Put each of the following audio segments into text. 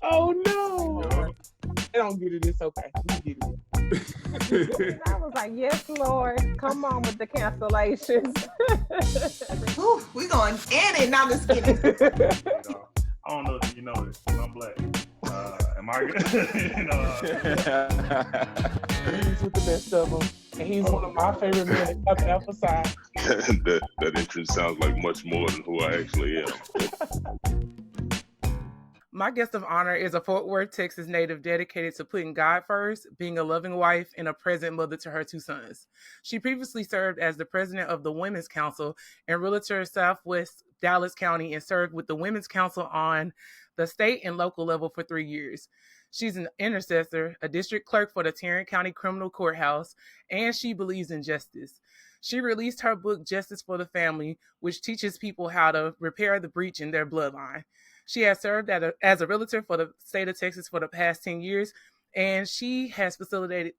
Oh no. Yeah. I don't get it. It's okay. We get it. I was like, yes, Lord, come on with the cancellations. Ooh, we going in and now just kidding. I don't know if you know this, but I'm black. Am I good? He's with the best of them. And he's one of my favorite men to come emphasize. that entrance sounds like much more than who I actually am. My guest of honor is a Fort Worth, Texas native dedicated to putting God first, being a loving wife, and a present mother to her 2 sons. She previously served as the president of the Women's Council in Realtor Southwest Dallas County and served with the Women's Council on the state and local level for 3 years. She's an intercessor, a district clerk for the Tarrant County Criminal Courthouse, and she believes in justice. She released her book, Justice for the Family, which teaches people how to repair the breach in their bloodline. She has served as a realtor for the state of Texas for the past 10 years, and she has facilitated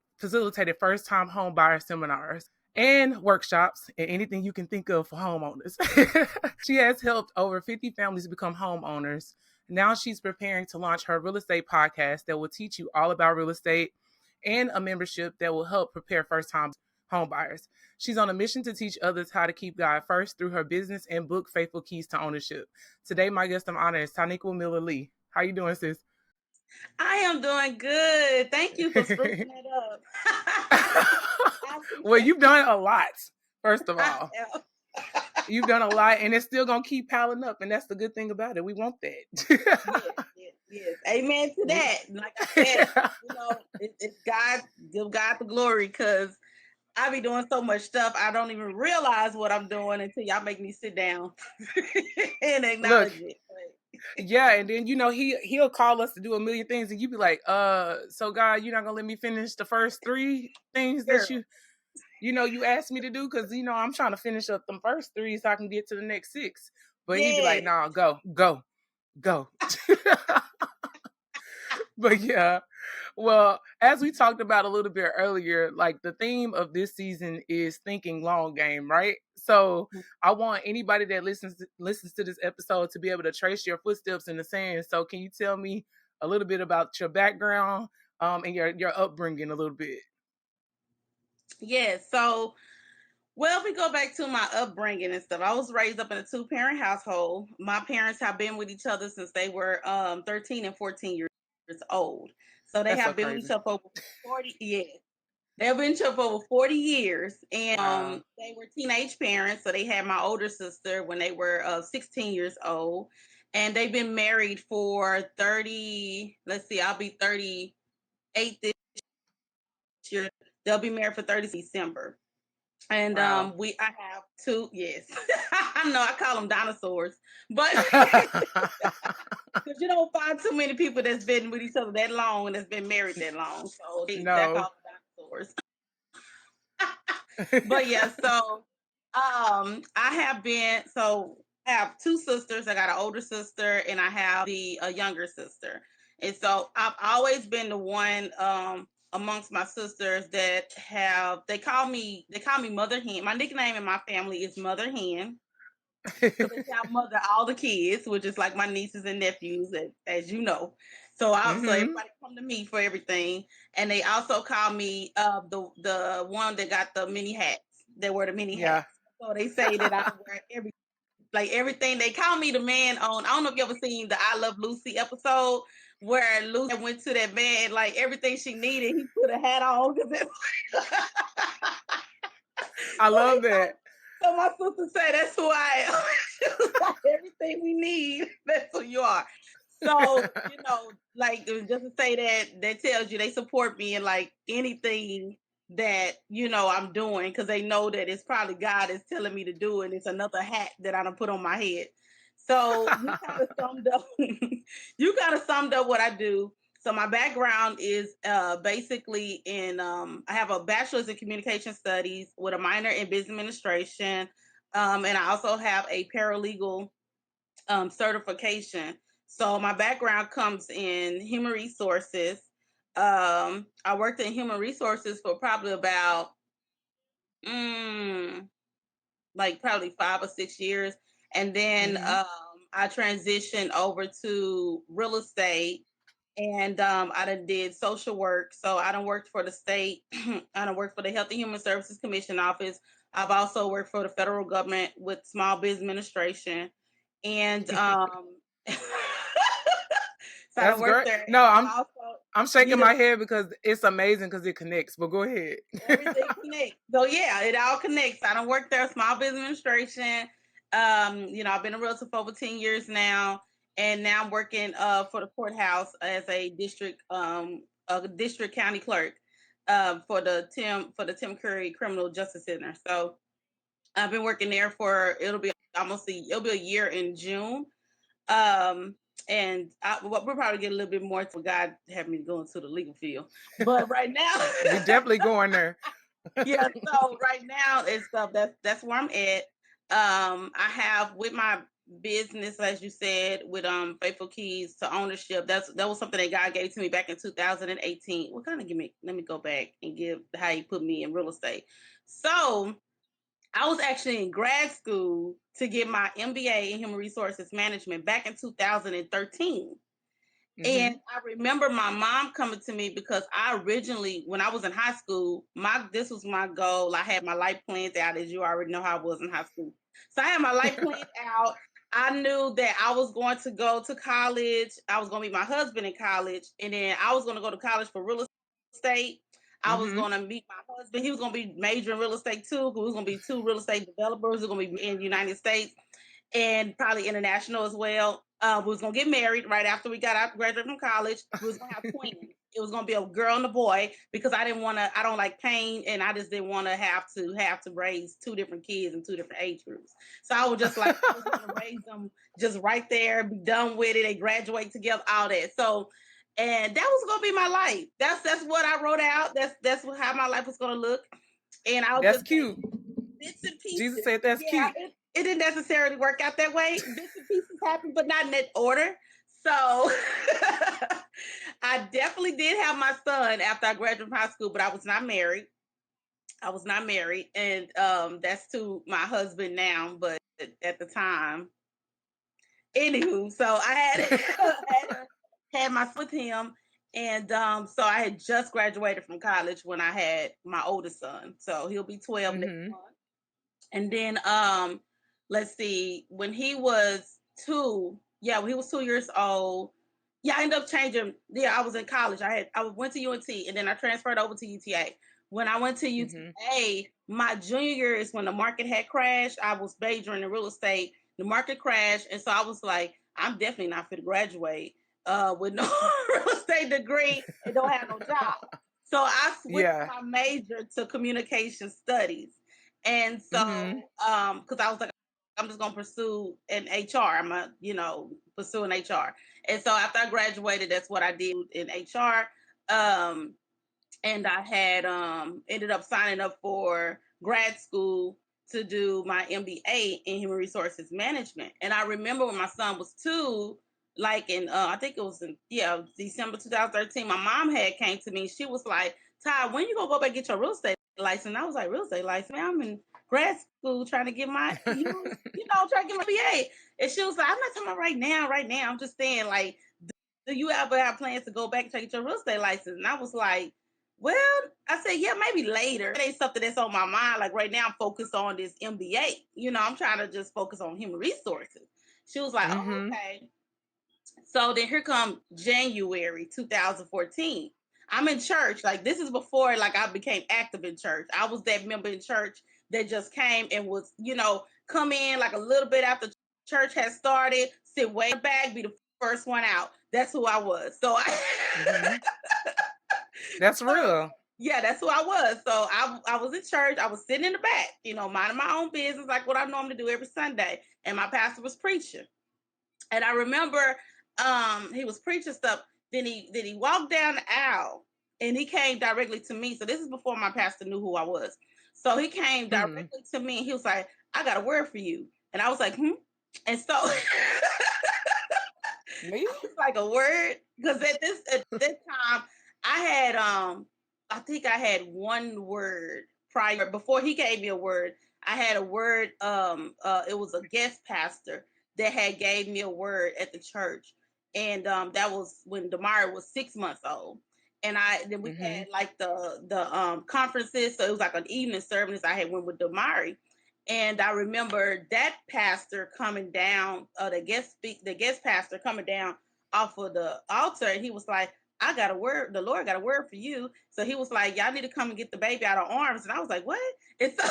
first-time home buyer seminars and workshops and anything you can think of for homeowners. She has helped over 50 families become homeowners. Now she's preparing to launch her real estate podcast that will teach you all about real estate and a membership that will help prepare first-time home buyers. She's on a mission to teach others how to keep God first through her business and book, Faithful Keys to Ownership. Today, my guest of honor is Tyniqua Miller-Lee. How you doing, sis? I am doing good. Thank you for sprucing that up. Well, you've done a lot, first of all. You've done a lot, and it's still going to keep piling up, and that's the good thing about it. We want that. Yes. Amen to that. Like I said, it's God, give God the glory, because I be doing so much stuff, I don't even realize what I'm doing until y'all make me sit down and acknowledge it. Yeah, and then he'll call us to do a million things, and you be like, so God, you're not gonna let me finish the first 3 things that you asked me to do, because I'm trying to finish up them first 3 so I can get to the next 6. But he'd be like, nah, go. But yeah. Well, as we talked about a little bit earlier, like the theme of this season is thinking long game, right? So I want anybody that listens to this episode to be able to trace your footsteps in the sand. So can you tell me a little bit about your background and your upbringing a little bit? Yes. So, well, we go back to my upbringing and stuff. I was raised up in a 2-parent household. My parents have been with each other since they were 13 and 14 years old. So they have been with each other for over 40 years. They've been with each other for over 40 years. And they were teenage parents. So they had my older sister when they were 16 years old. And they've been married for 30, I'll be 38 this year. They'll be married for 30 December. And I have 2, yes. I know I call them dinosaurs, but because you don't find too many people that's been with each other that long and that's been married that long. So they call them dinosaurs. But yeah, so I have 2 sisters. I got an older sister and I have a younger sister. And so I've always been the one amongst my sisters that they call me Mother Hen. My nickname in my family is Mother Hen. So they call mother all the kids, which is like my nieces and nephews, as you know. So so everybody come to me for everything. And they also call me the one that got the mini hats. They wear the mini hats. So they say that I wear everything. They call me the man on, I don't know if you ever seen the I Love Lucy episode where Lucy went to that man, like everything she needed, he put a hat on. I love that. So my sister said, that's who I am. Like, everything we need, that's who you are. So, like, just to say that tells you they support me in like anything that, I'm doing, because they know that it's probably God is telling me to do, and it's another hat that I done put on my head. So you kind of summed up what I do. So my background is basically in, I have a bachelor's in communication studies with a minor in business administration. And I also have a paralegal certification. So my background comes in human resources. I worked in human resources for probably about probably 5 or 6 years. And then I transitioned over to real estate, and I done did social work. So I done worked for the state. I done worked for the Health and Human Services Commission office. I've also worked for the federal government with Small Business Administration, and so I That's done worked great. there. No, And I also, I'm you shaking know, my head because it's amazing because it connects. But go ahead. everything connects. So yeah, it all connects. I don't work there, Small Business Administration. I've been a realtor for over 10 years now, and now I'm working for the courthouse as a district county clerk for the Tim Curry Criminal Justice Center. So I've been working there for it'll be a year in June. We'll probably get a little bit more to God have me go into the legal field. But right now, We definitely going there. yeah, so right now it's stuff that's where I'm at. I have with my business, as you said, with Faithful Keys to Ownership. That was something that God gave to me back in 2018. What kind of give me? Let me go back and give how He put me in real estate. So I was actually in grad school to get my MBA in Human Resources Management back in 2013. And I remember my mom coming to me because I originally, when I was in high school, this was my goal. I had my life planned out, as you already know how I was in high school. So I had my life planned out. I knew that I was going to go to college. I was going to meet my husband in college, and then I was going to go to college for real estate. I was going to meet my husband. He was going to be majoring in real estate too. We was going to be two real estate developers. We was going to be in the United States and probably international as well. We was gonna get married right after we graduated from college. We was gonna have twins. It was gonna be a girl and a boy because I don't like pain, and I just didn't want to have to raise two different kids in two different age groups. So I was just like, I was gonna raise them just right there, be done with it, they graduate together, all that. So, and that was gonna be my life. That's what I wrote out. That's how my life was gonna look. And I was That's just cute. bits and pieces. Jesus said that's cute. It didn't necessarily work out that way. Bits and pieces happened, but not in that order. So I definitely did have my son after I graduated from high school, but I was not married. And that's to my husband now, but at the time, anywho, so I had my son with him, and so I had just graduated from college when I had my oldest son. So he'll be 12 next month. And then let's see, when he was 2 years old, I ended up changing. Yeah, I was in college. I went to UNT, and then I transferred over to UTA. When I went to UTA, my junior year is when the market had crashed. I was majoring in real estate. The market crashed, and so I was like, I'm definitely not fit to graduate with no real estate degree and don't have no job. So I switched my major to communication studies. And so, because I was like, I'm just gonna pursue an HR. Pursuing HR. And so after I graduated, that's what I did in HR. And I had ended up signing up for grad school to do my MBA in Human Resources Management. And I remember when my son was 2, like in I think it was in December 2013, my mom had came to me. She was like, Ty, when you gonna go back and get your real estate license? And I was like, real estate license? Man, I'm in grad school trying to get my trying to get my MBA. And she was like, I'm not talking about right now. I'm just saying, like, do you ever have plans to go back and take your real estate license? And I was like, well, I said, yeah, maybe later. It ain't something that's on my mind. Like right now, I'm focused on this MBA. I'm trying to just focus on human resources. She was like, oh, okay. So then here come January 2014. I'm in church. Like this is before like I became active in church. I was that member in church that just came and was, come in like a little bit after church had started, sit way back, be the first one out. That's who I was. So That's real. Yeah, that's who I was. So I was in church. I was sitting in the back, minding my own business, like what I normally do every Sunday. And my pastor was preaching. And I remember he was preaching stuff. Then he walked down the aisle and he came directly to me. So this is before my pastor knew who I was. So he came directly to me and he was like, I got a word for you. And I was like, And so it's like a word. Because at this time I had I think I had one word prior before he gave me a word. I had a word. It was a guest pastor that had gave me a word at the church, and that was when Damari was 6 months old. And then we had like the conferences, so it was like an evening service. I had went with Damari, and I remember that pastor coming down, the guest pastor coming down off of the altar, and he was like, I got a word, the Lord got a word for you. So he was like, y'all need to come and get the baby out of arms. And I was like, what? And so,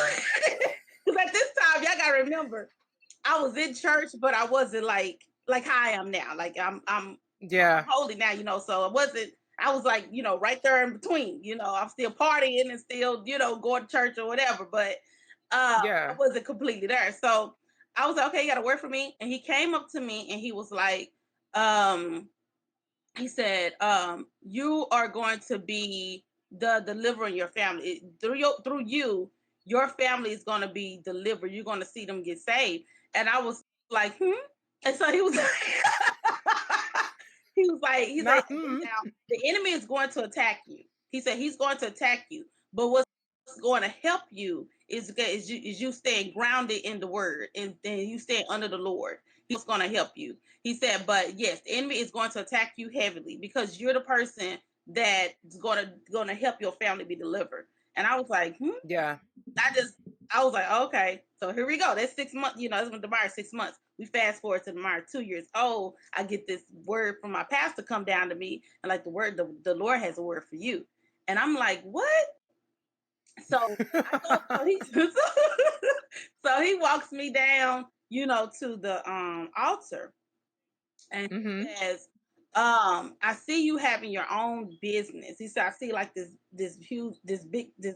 because at this time, y'all got to remember, I was in church, but I wasn't like how I am now. Like I'm holy now, so I was like, right there in between, I'm still partying and still, going to church or whatever, but I wasn't completely there. So I was like, okay, you got a word for me. And he came up to me and he was like, he said, you are going to be the deliverer in your family. Through you, your family is going to be delivered. You're going to see them get saved. And I was like, And so he was he's like, now the enemy is going to attack you. He said he's going to attack you, but what's going to help you is you staying grounded in the word, and then you stay under the Lord. He's going to help you. He said, but yes, the enemy is going to attack you heavily because you're the person that's going to help your family be delivered. And I was like, I was like, okay, so here we go. That's 6 months, that's when Damari 6 months. We fast forward to Damari 2 years old. I get this word from my pastor come down to me, and like the Lord has a word for you. And I'm like, what? So so he walks me down, to the altar, and he says, I see you having your own business. He said, I see like this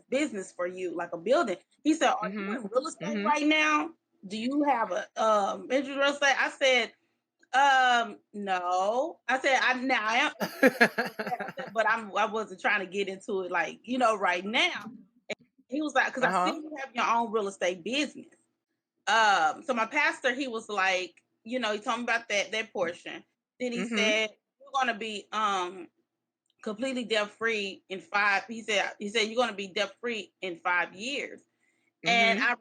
business for you, like a building. He said, are you in real estate right now? Do you have a interest in real estate? I said, no. I said, I am, but I wasn't trying to get into it like, right now. And he was like, because I see you have your own real estate business. So my pastor, he was like, he told me about that portion. Then he said, you're gonna be completely debt free in 5. He said you're gonna be debt free in 5 years. And I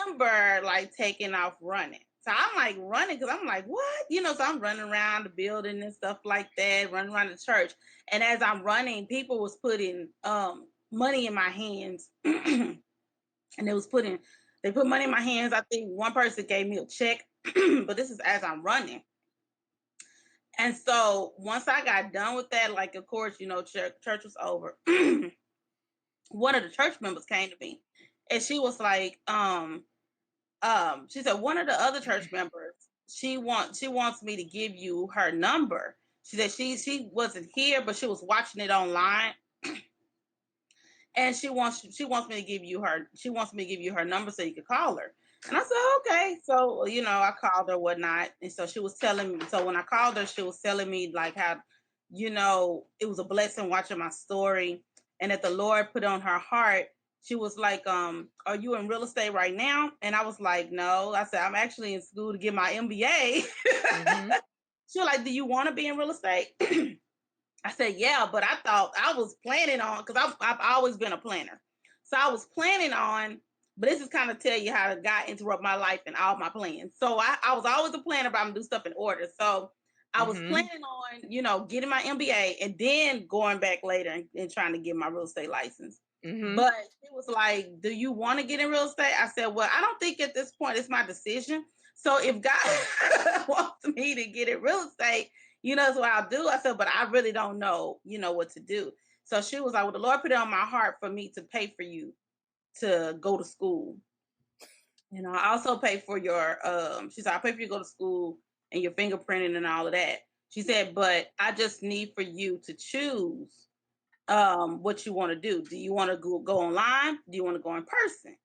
remember like taking off running. So I'm like running because I'm like, what? So I'm running around the building and stuff like that, running around the church. And as I'm running, people was putting money in my hands. And they put money in my hands. I think one person gave me a check, but this is as I'm running. And so once I got done with that, like, of course, church was over. One of the church members came to me and she was like, she said, one of the other church members, she wants me to give you her number. She said she wasn't here, but she was watching it online. And she wants me to give you her number so you could call her. And I said, okay. So, I called her, whatnot. And so she was telling me, so when I called her, she was telling me like how, it was a blessing watching my story and that the Lord put on her heart. She was like, are you in real estate right now? And I was like, no. I said, I'm actually in school to get my MBA. She was like, do you want to be in real estate? I said, yeah, but I thought I was planning on, because I've always been a planner. So I was planning on, but this is kind of tell you how God interrupt my life and all my plans. So I was always a planner, but I'm gonna do stuff in order. So I was planning on, getting my MBA and then going back later and trying to get my real estate license. But it was like, do you want to get in real estate? I said, well, I don't think at this point it's my decision. So if God wants me to get in real estate, that's what I'll do. I said, but I really don't know, what to do. So she was like, well, the Lord put it on my heart for me to pay for you to go to school. I also pay for your, she said, I'll pay for you to go to school and your fingerprinting and all of that. She said, but I just need for you to choose what you want to do. Do you want to go online? Do you want to go in person?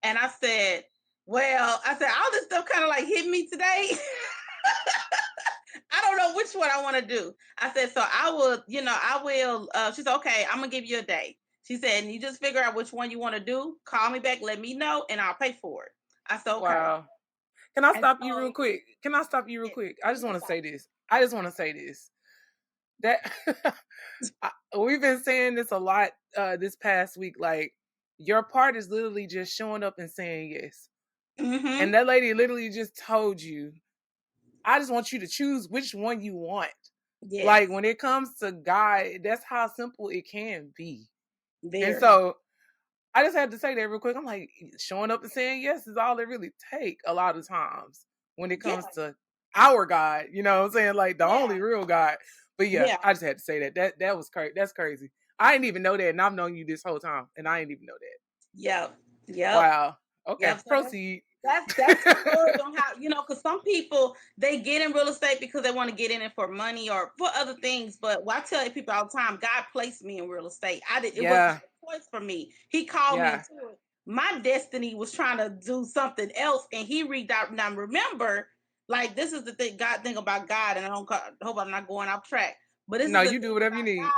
And I said, all this stuff kind of like hit me today. I don't know which one I want to do. I said, so I will, she said, okay, I'm going to give you a day. She said, and you just figure out which one you want to do. Call me back, let me know, and I'll pay for it. I said, okay. Wow. Can I stop you real quick? I just want to say this. That we've been saying this a lot this past week. Like, your part is literally just showing up and saying yes. And that lady literally just told you I just want you to choose which one you want. Yes. Like when it comes to God, that's how simple it can be. Very. And so I just had to say that real quick. I'm like, showing up and saying yes is all it really take a lot of times when it comes to our God. You know what I'm saying? Like the only real God. But yeah, I just had to say that. That was crazy. That's crazy. I didn't even know that, and I've known you this whole time, and I didn't even know that. Yep. Wow. Okay. Yep. So Proceed. that's the story on how, because some people, they get in real estate because they want to get in it for money or for other things. But I tell people all the time, God placed me in real estate. It wasn't a choice for me. He called me into it. My destiny was trying to do something else, and he reached out. Now remember, like this is the thing about God, and I hope I'm not going off track. But this is the you do whatever you need. God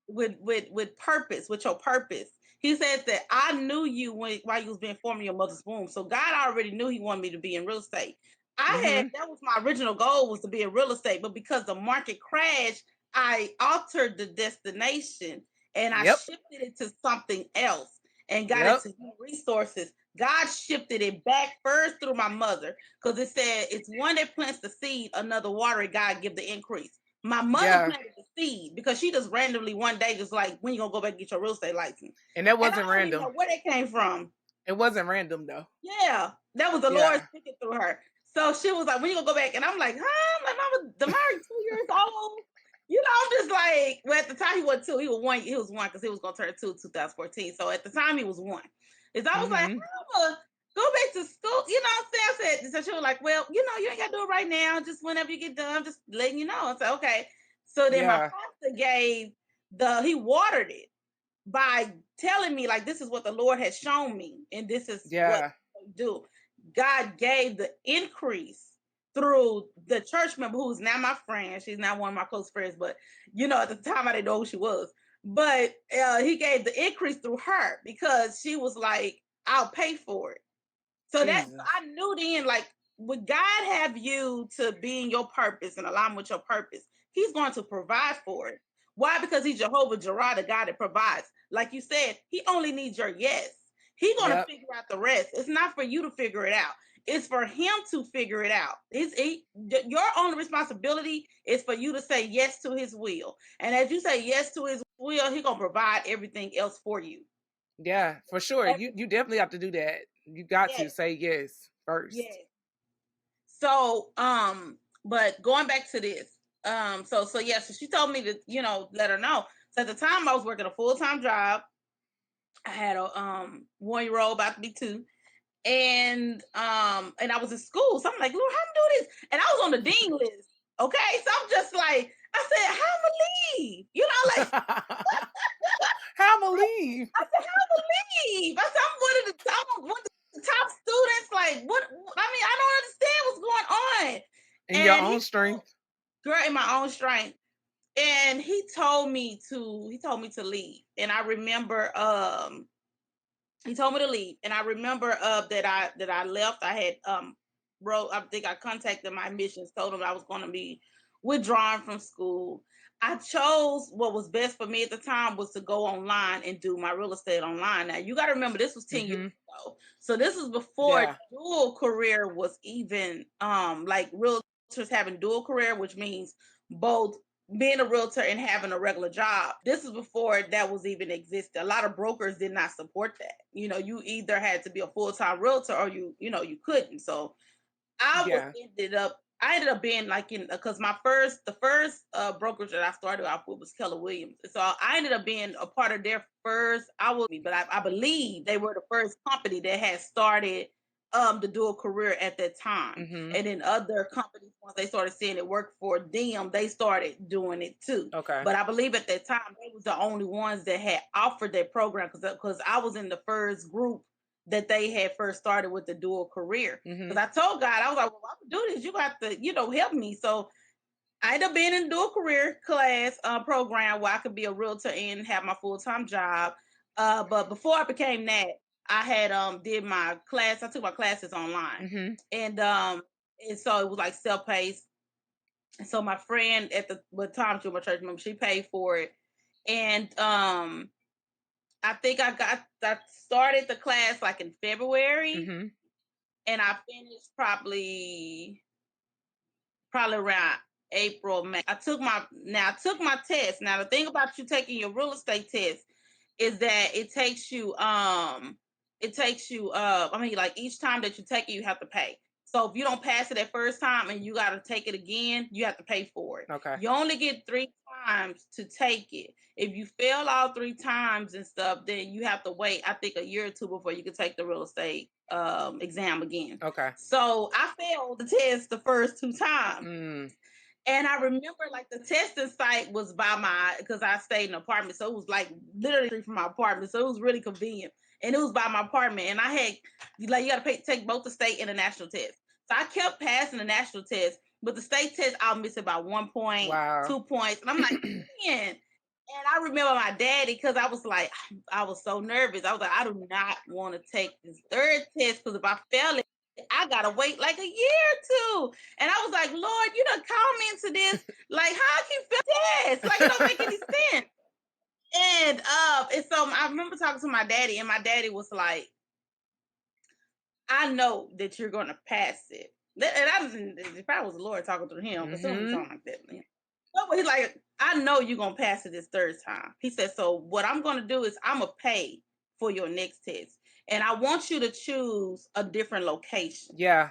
with purpose, with your purpose. He says that I knew you while you was being formed in your mother's womb. So God already knew he wanted me to be in real estate. That was my original goal, was to be in real estate. But because the market crashed, I altered the destination and I shifted it to something else and got into human resources. God shifted it back first through my mother, because it said it's one that plants the seed, another water, God give the increase. My mother planted the seed because she just randomly one day just like, when you gonna go back and get your real estate license? And that wasn't I don't even random. know where that came from. It wasn't random though. Yeah, that was the Lord speaking through her. So she was like, when you gonna go back? And I'm like, huh? My mama, the Mary 2 years old. I'm just like, well, at the time he was 2, he was 1, because he was gonna turn 2 in 2014. So at the time he was 1. And so I was like, how go back to school? You know what I'm saying? I said, so she was like, well, you ain't gotta do it right now. Just whenever you get done, just letting you know. I said, okay. So then my pastor he watered it by telling me, like, this is what the Lord has shown me, and this is what I do. God gave the increase through the church member who's now my friend. She's now one of my close friends, but at the time I didn't know who she was. But he gave the increase through her because she was like, I'll pay for it. So I knew then, like, would God have you to be in your purpose and align with your purpose, he's going to provide for it. Why? Because he's Jehovah Jireh, the God that provides. Like you said, he only needs your yes. He's going to figure out the rest. It's not for you to figure it out. It's for him to figure it out. Your only responsibility is for you to say yes to his will. And as you say yes to his will, he's going to provide everything else for you. Yeah, for sure. You definitely have to do that. You got to say yes first. Yes. So, but going back to this, so she told me to, let her know. So at the time I was working a full-time job. I had a 1-year-old about to be 2. And I was in school. So I'm like, Lord, how am I do this? And I was on the dean list. Okay. So I'm just like, I said, how am I leave? Like how am I leave? I said, how am I leave? I said, I'm one of the top students. Like, what? I mean, I don't understand what's going on. In your own strength. Girl, in my own strength. And he told me to leave. And I remember he told me to leave. And I remember that I left. I had I think I contacted my admissions, told them I was going to be withdrawn from school. I chose what was best for me at the time was to go online and do my real estate online. Now you got to remember, this was 10 years ago. So this is before dual career was even like realtors having dual career, which means both being a realtor and having a regular job. This is before that was even existed. A lot of brokers did not support that. You either had to be a full-time realtor or you couldn't. So I ended up being like because the first brokerage that I started off with was Keller Williams. So I ended up being a part of their first. But I believe they were the first company that had started the dual career at that time. And then other companies, once they started seeing it work for them, they started doing it too. Okay. But I believe at that time they was the only ones that had offered that program, because I was in the first group that they had first started with the dual career. Because I told God, I was like, well, I'm gonna do this. You got to, help me. So I ended up being in dual career class program where I could be a realtor and have my full-time job. But before I became that, I had did my class. I took my classes online, and so it was like self-paced. And so my friend at the time, she was my church member, she paid for it, and I think I started the class like in February, and I finished probably probably around April, May. I took my test. Now the thing about you taking your real estate test is that it takes you I mean, like each time that you take it, you have to pay. So if you don't pass it that first time and you got to take it again, you have to pay for it. Okay. You only get 3 times to take it. If you fail all 3 times and stuff, then you have to wait, I think, a year or 2 before you can take the real estate exam again. Okay. So I failed the test the first 2 times. Mm. And I remember like the testing site was by because I stayed in an apartment. So it was like literally from my apartment. So it was really convenient. And it was by my apartment. And I had, like, you got to take both the state and the national test. So I kept passing the national test, but the state test, I'll miss it by 1 point, Wow. 2 points. And I'm like, man. And I remember my daddy, because I was like, I was so nervous. I was like, I do not want to take this third test, because if I fail it, I gotta wait like a year or 2. And I was like, Lord, you done call me into this. Like, how I can fail this? Like, it don't make any sense. And so I remember talking to my daddy, and my daddy was like, I know that you're gonna pass it. And it probably was the Lord talking through him, because someone was talking like that. But he's like, I know you're gonna pass it this third time. He said, so what I'm gonna do is I'm gonna pay for your next test. And I want you to choose a different location. Yeah.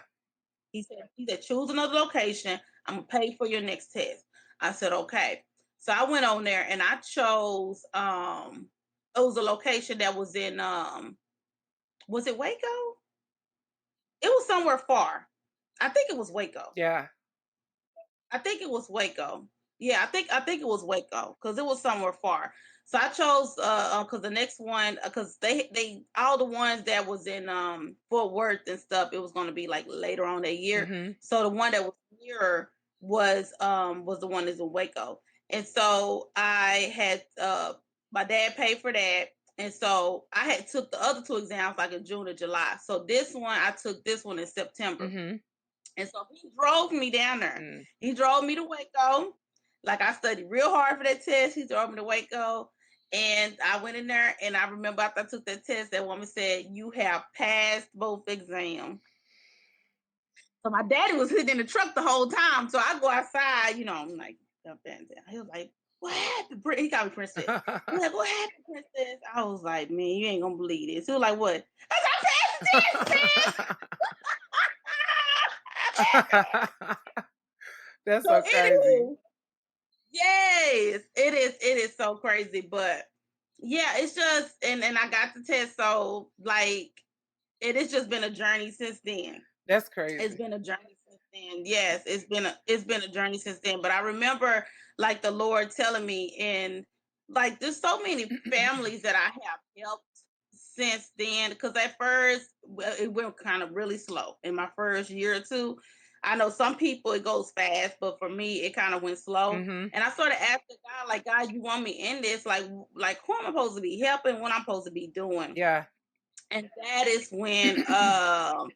He said, choose another location. I'm gonna pay for your next test. I said, okay. So I went on there and I chose it was a location that was in was it Waco? It was somewhere far. I think it was Waco. Yeah. I think it was Waco. Yeah, I think it was Waco, because it was somewhere far. So I chose because the next one, because they all the ones that was in Fort Worth and stuff, it was going to be like later on that year. Mm-hmm. So the one that was nearer was the one that's in Waco. And so I had my dad paid for that. And so I had took the other 2 exams like in June or July. So this one, I took this one in September. Mm-hmm. And so he drove me down there. Mm. He drove me to Waco. Like, I studied real hard for that test. He drove me to Waco. And I went in there, and I remember after I took that test, that woman said, you have passed both exams. So my daddy was sitting in the truck the whole time. So I go outside, I'm like, up there and down. He was like, what happened? He called me Princess. He was like, what happened, Princess? I was like, man, you ain't gonna believe this. He was like, what? I said, I passed the test, That's so crazy. Yes, it is so crazy. But yeah, it's just and I got the test, so like it has just been a journey since then. That's crazy. It's been a journey since then. Yes, it's been a journey since then. But I remember like the Lord telling me, and like there's so many families that I have helped since then, because at first it went kind of really slow in my first year or 2. I know some people it goes fast, but for me it kind of went slow. Mm-hmm. And I started asking God, like, God, you want me in this? Like who am I supposed to be helping? What I'm supposed to be doing? Yeah. And that is when I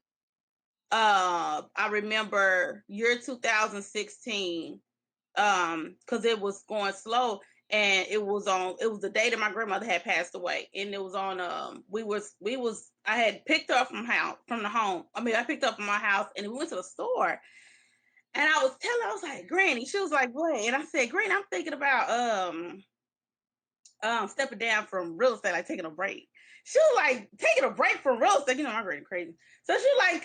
remember year 2016, because it was going slow. And it was the day that my grandmother had passed away. And it was on, I had picked her up from the home. I mean, I picked her up from my house, and we went to the store. And I was like, Granny, she was like, what? And I said, Granny, I'm thinking about, stepping down from real estate, like taking a break. She was like, taking a break from real estate. My granny crazy. So she like,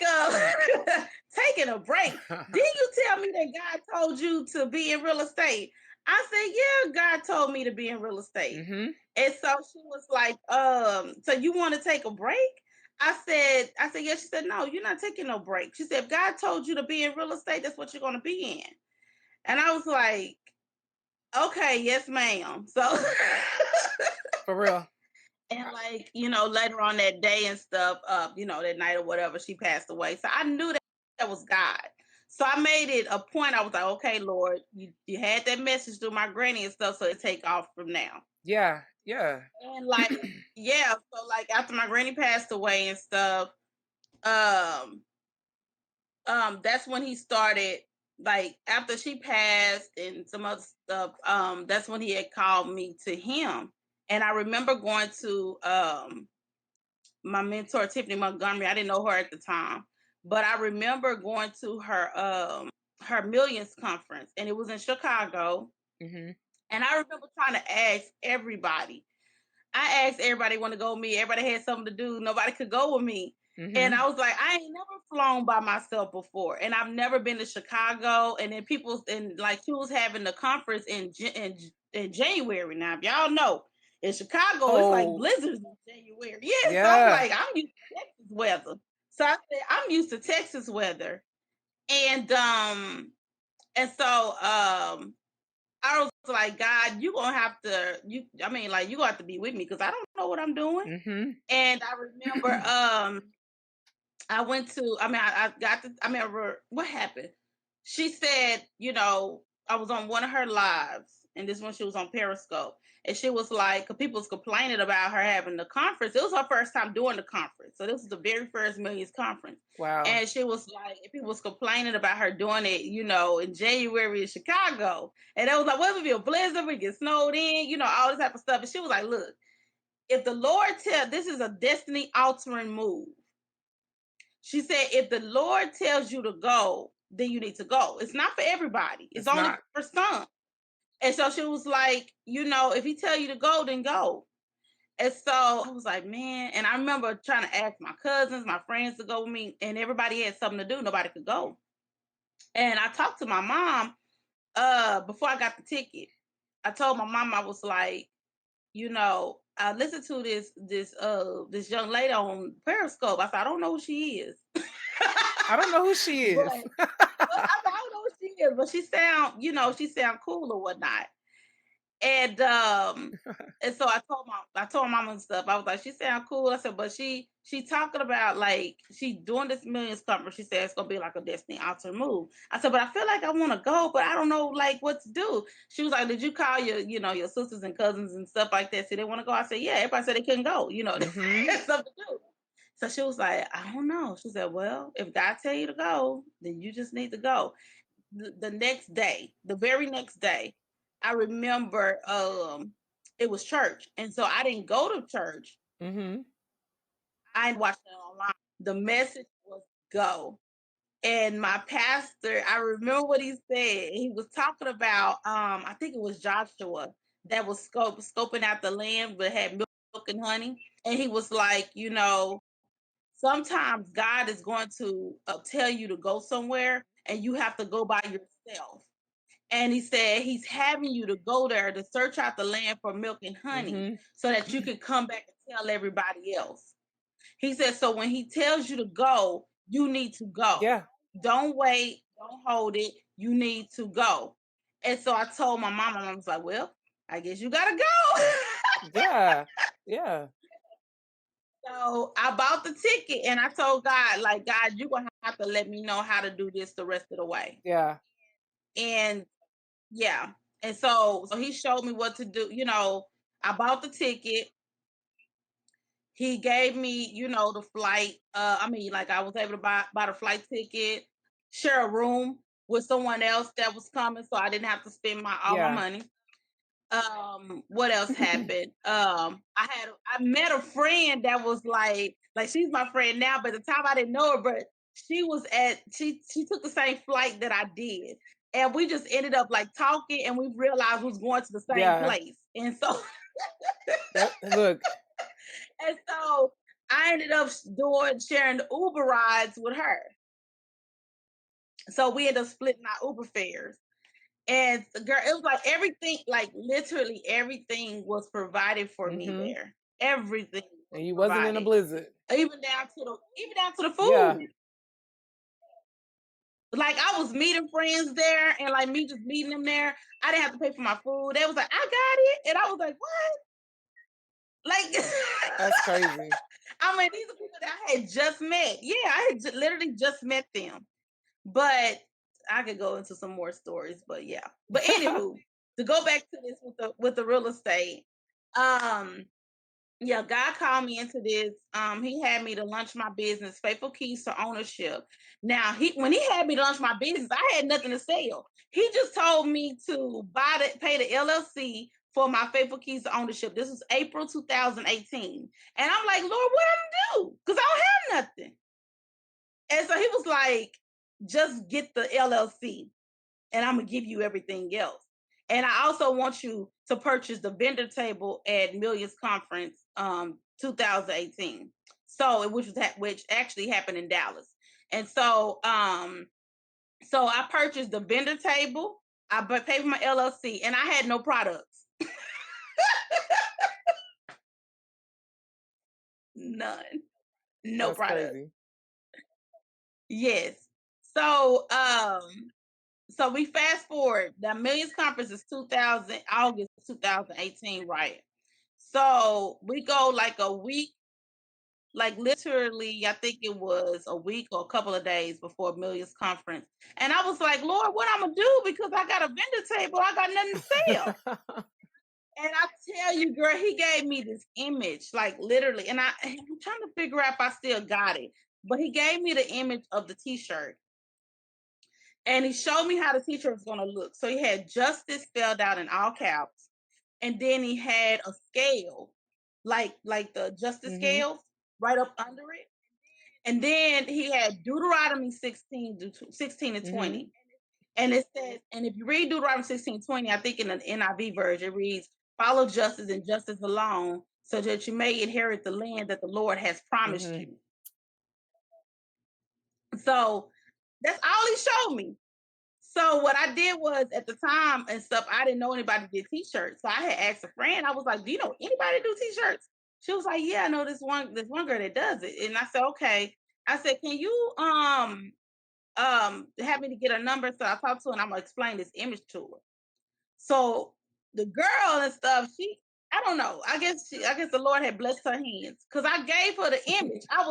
taking a break. Didn't you tell me that God told you to be in real estate? I said, yeah, God told me to be in real estate. Mm-hmm. And so she was like, so you want to take a break? I said, yeah. She said, no, you're not taking no break. She said, if God told you to be in real estate, that's what you're going to be in. And I was like, okay, yes, ma'am. So for real. And like, later on that day and stuff, that night or whatever, she passed away. So I knew that was God. So I made it a point. I was like, okay, Lord, you had that message through my granny and stuff, so it take off from now. Yeah, yeah. And like, yeah, so like after my granny passed away and stuff, that's when he started, like after she passed and some other stuff, that's when he had called me to him. And I remember going to my mentor, Tiffany Montgomery. I didn't know her at the time, but I remember going to her her Millions conference, and it was in Chicago. Mm-hmm. And I remember trying to ask everybody. I asked everybody want to go with me. Everybody had something to do. Nobody could go with me. Mm-hmm. And I was like, I ain't never flown by myself before, and I've never been to Chicago. And then people, and like she was having the conference in January. Now, if y'all know, in Chicago, it's like blizzards in January. Yeah, so I'm like, I'm used to Texas weather. So I said, I'm used to Texas weather, and so I was like, God, you gonna have to, you gonna have to be with me because I don't know what I'm doing. Mm-hmm. And I remember I went to, what happened? She said, I was on one of her lives, and this one she was on Periscope, and she was like, 'cause people was complaining about her having the conference. It was her first time doing the conference, so this was the very first Millions conference. Wow. And she was like, people was complaining about her doing it, in January in Chicago, and it was like, what if it be a blizzard, we get snowed in, all this type of stuff. And she was like, look, if the Lord this is a destiny altering move. She said, if the Lord tells you to go, then you need to go. It's not for everybody. It's only for some. And so she was like, if he tell you to go, then go. And so I was like, man. And I remember trying to ask my cousins, my friends to go with me, and everybody had something to do. Nobody could go. And I talked to my mom before I got the ticket. I told my mom, I was like, I listened to this young lady on Periscope. I said, I don't know who she is. I don't know who she is. I don't know who she is, but she sound cool or whatnot. And so I told mama and stuff. I was like, she sound cool. I said, but she talking about like she doing this Millions conference. She said it's gonna be like a destiny alter move. I said, but I feel like I want to go, but I don't know like what to do. She was like, did you call your sisters and cousins and stuff like that? So they want to go. I said, yeah. Everybody said they couldn't go. Mm-hmm. There's something to do. So she was like, I don't know. She said, well, if God tell you to go, then you just need to go. The next day, the very next day, I remember it was church. And so I didn't go to church. Mm-hmm. I watched it online. The message was go. And my pastor, I remember what he said. He was talking about, I think it was Joshua that was scoping out the land but had milk and honey. And he was like, sometimes God is going to tell you to go somewhere and you have to go by yourself. And he said he's having you to go there to search out the land for milk and honey so that you can come back and tell everybody else. He said, so when he tells you to go, you need to go. Yeah. Don't wait. Don't hold it. You need to go. And so I told my mom, and I was like, well, I guess you got to go. Yeah. Yeah. So I bought the ticket and I told God, like, God, you're going to have to let me know how to do this the rest of the way. Yeah. And yeah. And so he showed me what to do. I bought the ticket. He gave me, the flight. I was able to buy the flight ticket, share a room with someone else that was coming. So I didn't have to spend all my money. What else happened? I met a friend that was like she's my friend now, but at the time I didn't know her, but she took the same flight that I did. And we just ended up like talking and we realized we was going to the same place. And so look. And so I ended up sharing the Uber rides with her. So we ended up splitting our Uber fares. And girl, it was like everything, like literally everything was provided for me there. Everything. And you wasn't in a blizzard. Even down to the food. Yeah. Like I was meeting friends there and like me just meeting them there. I didn't have to pay for my food. They was like, I got it. And I was like, what? Like that's crazy. I mean, these are people that I had just met. Yeah, I had literally just met them. But I could go into some more stories, but yeah. But anywho, to go back to this with the real estate, yeah, God called me into this. He had me to launch my business, Faithful Keys to Ownership. Now, when he had me to launch my business, I had nothing to sell. He just told me to pay the LLC for my Faithful Keys to Ownership. This was April 2018. And I'm like, Lord, what am I do? Because I don't have nothing. And so he was like, just get the LLC, and I'm gonna give you everything else. And I also want you to purchase the vendor table at Millions Conference 2018. So which actually happened in Dallas. And so so I purchased the vendor table, I paid for my LLC, and I had no products. None. No That's products. crazy. Yes. So so we fast forward. The Millions Conference is August 2018, right? So we go like a week, like literally, I think it was a week or a couple of days before Millions Conference. And I was like, Lord, what I'm gonna do? Because I got a vendor table, I got nothing to sell. And I tell you, girl, he gave me this image, like literally, and I'm trying to figure out if I still got it. But he gave me the image of the t-shirt. And he showed me how the t-shirt was gonna look. So he had justice spelled out in all caps. And then he had a scale, like the justice scales right up under it. And then he had Deuteronomy 16 and 20. And it says, and if you read Deuteronomy 16:20, I think in the NIV version, it reads, follow justice and justice alone, so that you may inherit the land that the Lord has promised you. So that's all he showed me. So what I did was, at the time and stuff, I didn't know anybody did t-shirts. So I had asked a friend, I was like, do you know anybody do t-shirts? She was like, yeah, I know this one girl that does it. And I said, okay. I said, can you have me to get a number? So I talked to her and I'm gonna explain this image to her. So the girl and stuff, I don't know. I guess the Lord had blessed her hands, because I gave her the image. I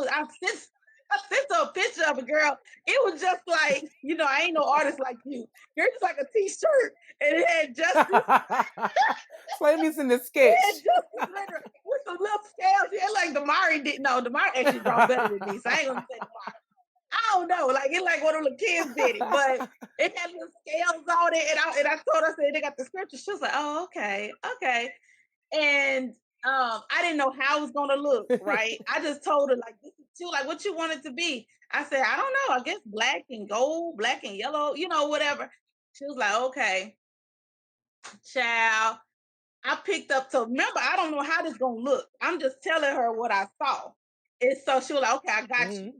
sent her a picture of a girl. It was just like, I ain't no artist like you. It's like a t-shirt, and it had justice. Play me in the sketch. It had justice with some little scales. Yeah, like Damari didn't know. Damari actually draw better than me, so I ain't gonna say Damari. I don't know, like it's like one of the kids did it, but it had little scales on it, and I told her, I said, they got the scripture. She was like, oh, okay. And I didn't know how it was gonna look, right? I just told her, like, she was like, what you want it to be? I said, I don't know, I guess black and gold, black and yellow, whatever. She was like, okay, child. I picked up, so remember, I don't know how this gonna look. I'm just telling her what I saw. And so she was like, okay, I got you.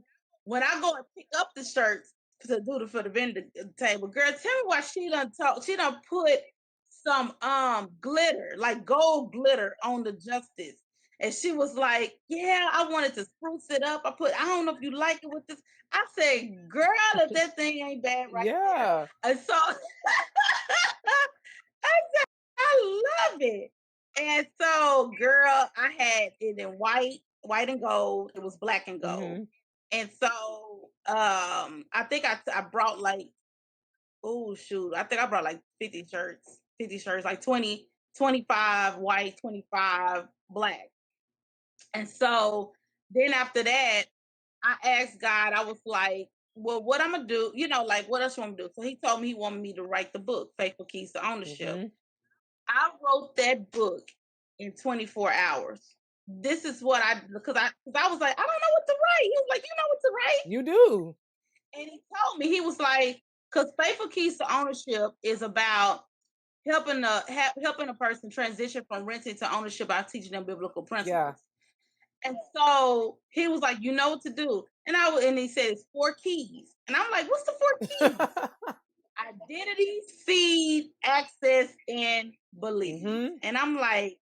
When I go and pick up the shirts to do for the vendor table, girl, tell me why she done put some glitter, like gold glitter, on the justice. And she was like, yeah, I wanted to spruce it up. I don't know if you like it with this. I said, girl, if that thing ain't bad right there. And so I love it. And so, girl, I had it in white and gold. It was black and gold. And so I think I brought like, oh shoot, I think I brought like 50 shirts, like 25 white, 25 black. And so then after that, I asked God, I was like, well, what I'm gonna do, like, what else you want me to do? So he told me he wanted me to write the book, Faithful Keys to Ownership. I wrote that book in 24 hours. This is what because I was like, I don't know what to write. He was like, you know what to write? You do. And he told me, he was like, because Faithful Keys to Ownership is about helping a person transition from renting to ownership by teaching them biblical principles. Yeah. And so he was like, you know what to do. And he said, it's 4 keys. And I'm like, what's the 4 keys? Identity, seed, access, and belief. And I'm like,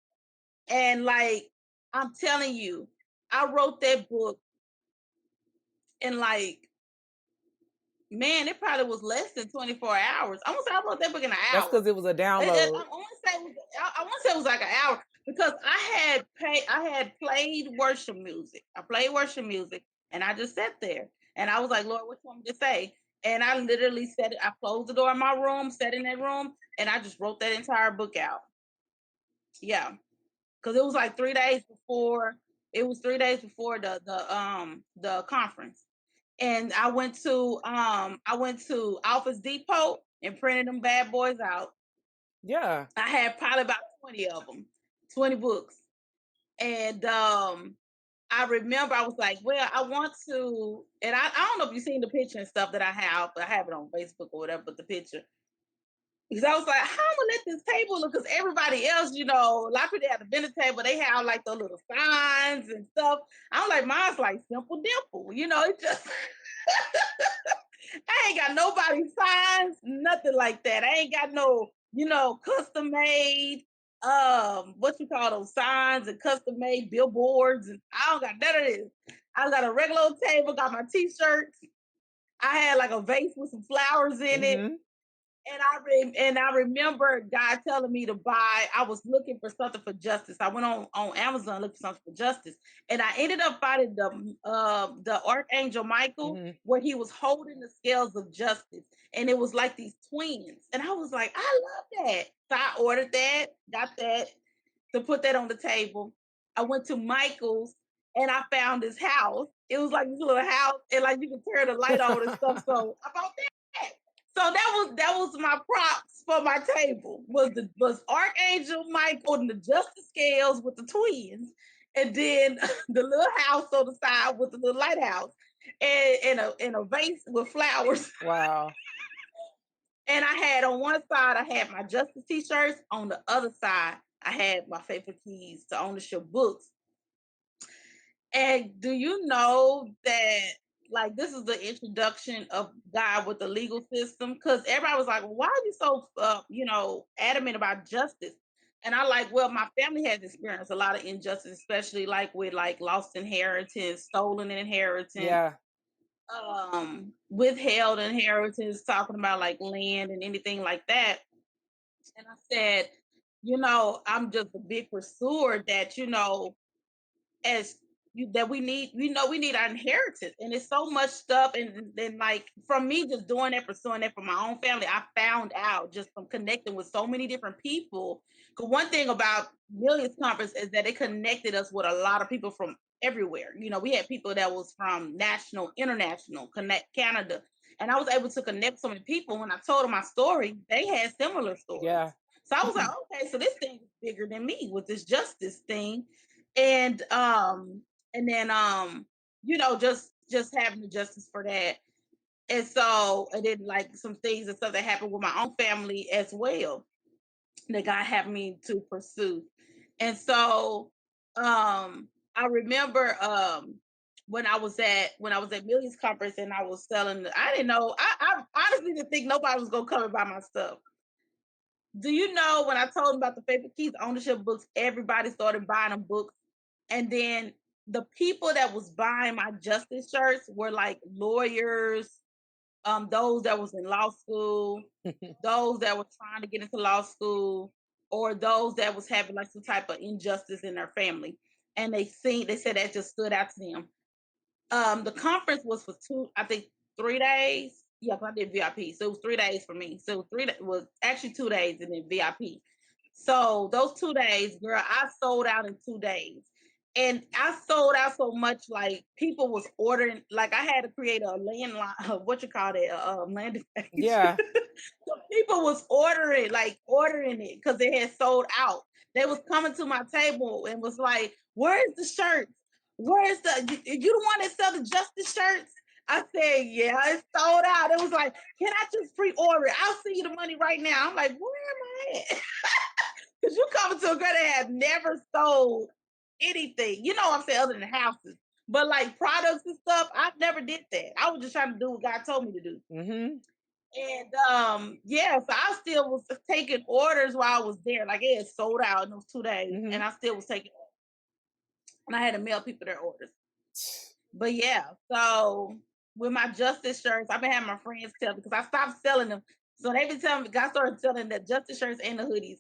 I'm telling you, I wrote that book in like, man, it probably was less than 24 hours. I want to say I wrote that book in an hour. That's because it was a download. I want to say it was like an hour, because I had played worship music. I played worship music, and I just sat there, and I was like, Lord, what you want me to say? And I literally said it. I closed the door in my room, sat in that room, and I just wrote that entire book out. Yeah, because it was like 3 days before. It was 3 days before the conference. And I went to Office Depot and printed them bad boys out. Yeah. I had probably about 20 of them, 20 books. And I remember I was like, well, I want to, and I don't know if you've seen the picture and stuff that I have. I have it on Facebook or whatever, but the picture. Because I was like, how am I gonna let this table look? Because everybody else, a lot of people at the dinner table, they have like the little signs and stuff. I'm like, mine's like simple dimple, it just I ain't got nobody signs, nothing like that. I ain't got no, custom made what you call those signs and custom made billboards, and I don't got none of this. I got a regular old table, got my t-shirts. I had like a vase with some flowers in it. Mhm. And I remember God telling me to buy. I was looking for something for justice. I went on Amazon looking for something for justice, and I ended up finding the Archangel Michael, Mhm. where he was holding the scales of justice, and it was like these twins. And I was like, I love that. So I ordered that, got that to put that on the table. I went to Michael's and I found this house. It was like this little house, and like you could turn the light on and stuff. So I bought that. So that was my props for my table. Was Archangel Michael and the Justice Scales with the twins, and then the little house on the side with the little lighthouse, and a vase with flowers. Wow. And I had on one side, I had my Justice t-shirts. On the other side, I had my favorite keys to ownership books. And do you know that, like, this is the introduction of God with the legal system? Because everybody was like, well, why are you so, adamant about justice? And I like, well, my family has experienced a lot of injustice, especially like with like lost inheritance, stolen inheritance, Yeah. withheld inheritance, talking about like land and anything like that. And I said, I'm just a big pursuer that, as that we need our inheritance. And it's so much stuff. And then like from me just doing that, pursuing that for my own family, I found out just from connecting with so many different people. Because one thing about Millions Conference is that it connected us with a lot of people from everywhere. We had people that was from national, international, connect Canada. And I was able to connect so many people. When I told them my story, they had similar stories. Yeah. So I was like, okay, so this thing is bigger than me with this justice thing. And then just having the justice for that. And then like some things and stuff that happened with my own family as well that God had me to pursue. And so I remember when I was at Millions Conference and I was selling, I didn't know, I honestly didn't think nobody was gonna come and buy my stuff. Do you know when I told them about the favorite keys ownership books, everybody started buying them books. And then the people that was buying my justice shirts were like lawyers, those that was in law school, those that were trying to get into law school, or those that was having like some type of injustice in their family. And they said that just stood out to them. The conference was for I think 3 days. Yeah, 'cause I did VIP. So it was 3 days for me. So it was actually 2 days and then VIP. So those 2 days, girl, I sold out in 2 days. And I sold out so much, like people was ordering, like I had to create a landline, what you call it, a landing page. Yeah. So people was ordering it because it had sold out. They was coming to my table and was like, "Where's the shirts? Where's you the one that sell the justice shirts?" I said, "Yeah, it's sold out." It was like, "Can I just pre-order it? I'll send you the money right now." I'm like, "Where am I at?" Because you coming to a girl that have never sold anything, what I'm saying, other than houses. But like products and stuff, I never did that. I was just trying to do what God told me to do. Mhm. And so I still was taking orders while I was there. Like it had sold out in those 2 days, Mhm. and I still was taking orders. And I had to mail people their orders. But yeah, so with my justice shirts, I've been having my friends tell me because I stopped selling them. So they been telling me, God started selling the justice shirts and the hoodies.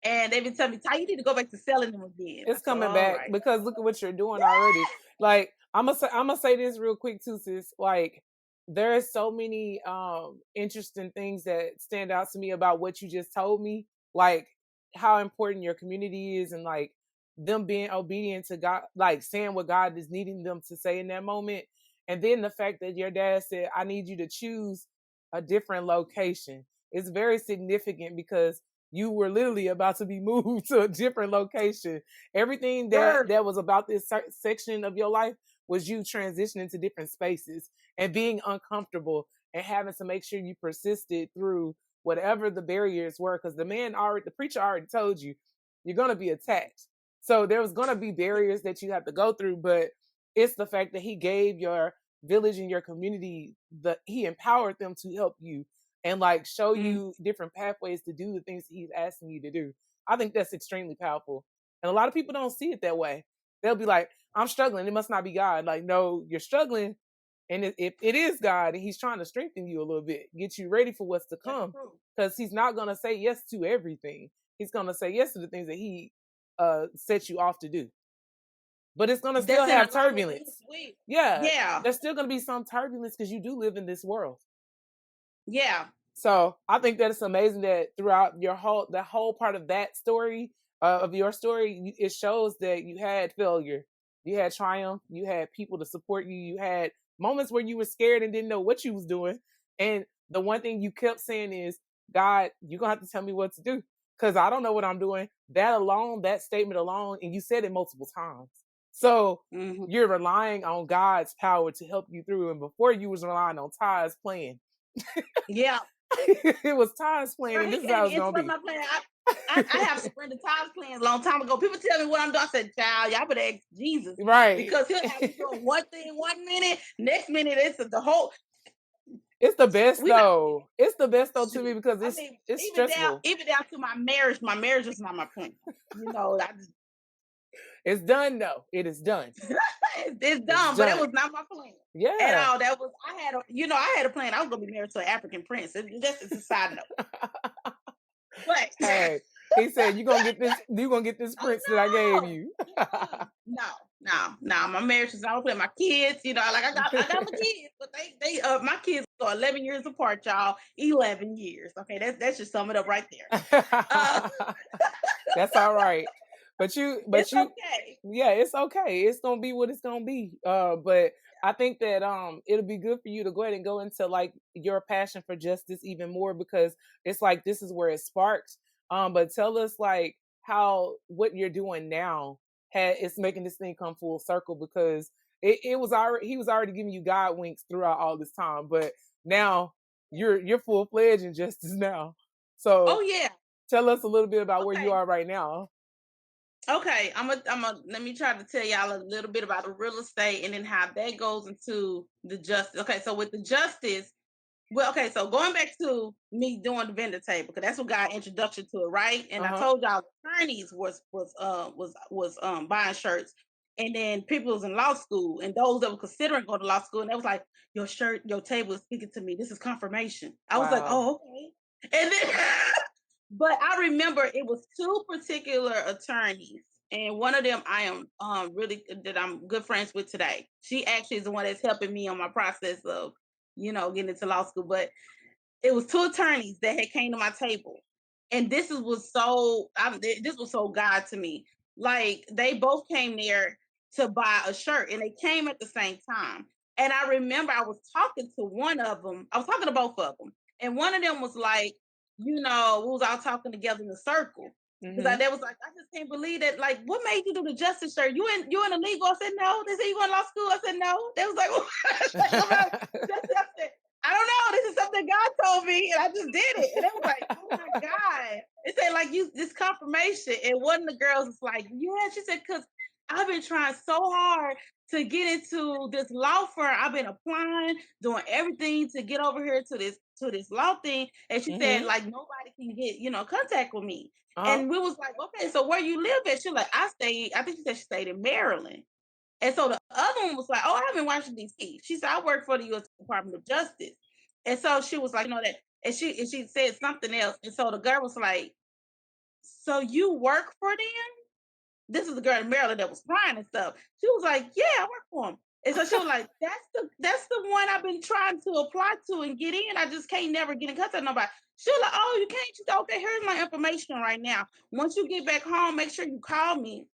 And they've been telling me, Ty, you need to go back to selling them again. It's I said, coming all back right. because look at what you're doing already. Like I'm gonna say this real quick too, sis. Like there are so many interesting things that stand out to me about what you just told me. Like how important your community is and like them being obedient to God, like saying what God is needing them to say in that moment. And then the fact that your dad said, I need you to choose a different location is very significant because you were literally about to be moved to a different location. Everything that was about this section of your life was you transitioning to different spaces and being uncomfortable and having to make sure you persisted through whatever the barriers were. Because the preacher already told you, you're going to be attacked. So there was going to be barriers that you have to go through, but it's the fact that he gave your village and your community, he empowered them to help you and like show you different pathways to do the things that he's asking you to do. I think that's extremely powerful. And a lot of people don't see it that way. They'll be like, I'm struggling. It must not be God. Like, no, you're struggling. And if it is God, and he's trying to strengthen you a little bit, get you ready for what's to come. Because he's not going to say yes to everything. He's going to say yes to the things that he set you off to do. But it's going to still have turbulence. Yeah. There's still going to be some turbulence because you do live in this world. Yeah. So I think that it's amazing that throughout the whole part of that story, of your story, it shows that you had failure, you had triumph, you had people to support you, you had moments where you were scared and didn't know what you was doing. And the one thing you kept saying is, God, you're going to have to tell me what to do because I don't know what I'm doing. That statement alone, and you said it multiple times. So you're relying on God's power to help you through. And before you was relying on Ty's plan. Yeah. It was Ty's plan, and this is how it's going to be. I have surrendered Ty's plans a long time ago. People tell me what I'm doing. I said, child, y'all better ask Jesus. Right. Because he'll have you doing one thing 1 minute, next minute it's the whole. It's the best though. It's the best though to me because it's stressful. Even down to my marriage. My marriage is not my plan. It's done though. It is done. It's done, but it was not my plan. Yeah. At all. I had a plan. I was gonna be married to an African prince. That's a side note. But hey, he said you're gonna get this prince that I gave you. No. My marriage is not a plan. My kids, I got my kids, but they my kids are 11 years apart, y'all. 11 years. Okay, that's just sum it up right there. That's all right. But it's okay. Yeah, it's okay. It's gonna be what it's gonna be. But I think that it'll be good for you to go ahead and go into like your passion for justice even more because it's like this is where it sparks. But tell us like how what you're doing now it's making this thing come full circle because he was already giving you God winks throughout all this time, but now you're full fledged in justice now. So tell us a little bit about where you are right now. Okay, let me try to tell y'all a little bit about the real estate and then how that goes into the justice. Okay, so with the justice, so going back to me doing the vendor table, because that's what got introduction to it, right? And I told y'all attorneys was buying shirts, and then people was in law school, and those that were considering going to law school, and they was like, your shirt, your table is speaking to me. This is confirmation. I was like, oh, okay. And then but I remember it was two particular attorneys, and one of them I am that I'm good friends with today. She actually is the one that's helping me on my process of, getting into law school. But it was two attorneys that had came to my table, and this was so God to me. Like they both came there to buy a shirt, and they came at the same time. And I remember I was talking to one of them. I was talking to both of them, and one of them was like, we was all talking together in a circle. Because they was like, I just can't believe that. Like, what made you do the justice shirt? You in the legal? I said no. They said you going to law school? I said no. They was like, I don't know. This is something God told me, and I just did it. And they was like, oh my God. They said like this confirmation. And one of the girls was like, yeah. She said, because I've been trying so hard to get into this law firm. I've been applying, doing everything to get over here to this law thing. And she said, like, nobody can get, contact with me. And we was like, okay, so where you live at? She like, I think she said she stayed in Maryland. And so the other one was like, oh, I haven't watched DC. She said, I work for the U.S. Department of Justice. And so she was like, that. And she said something else. And so the girl was like, so you work for them? This is the girl in Maryland that was crying and stuff. She was like, yeah, I work for them. And so she was like, that's the one I've been trying to apply to and get in. I just can't never get in contact with nobody. She was like, oh, you can't? She said, okay, here's my information right now. Once you get back home, make sure you call me.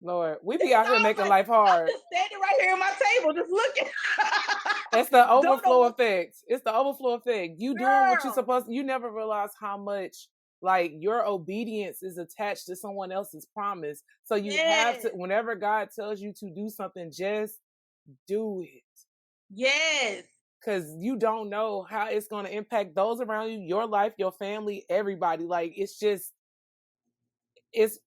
Lord, we be out here making life hard. I'm just standing right here at my table, just looking. It's the Don't know overflow what- effect. It's the overflow effect. You doing what you're Girl. supposed to. You never realize how much like your obedience is attached to someone else's promise. So you have to, Yes. whenever God tells you to do something, just do it. Yes. Because you don't know how it's going to impact those around you, your life, your family, everybody. Like it's just, it's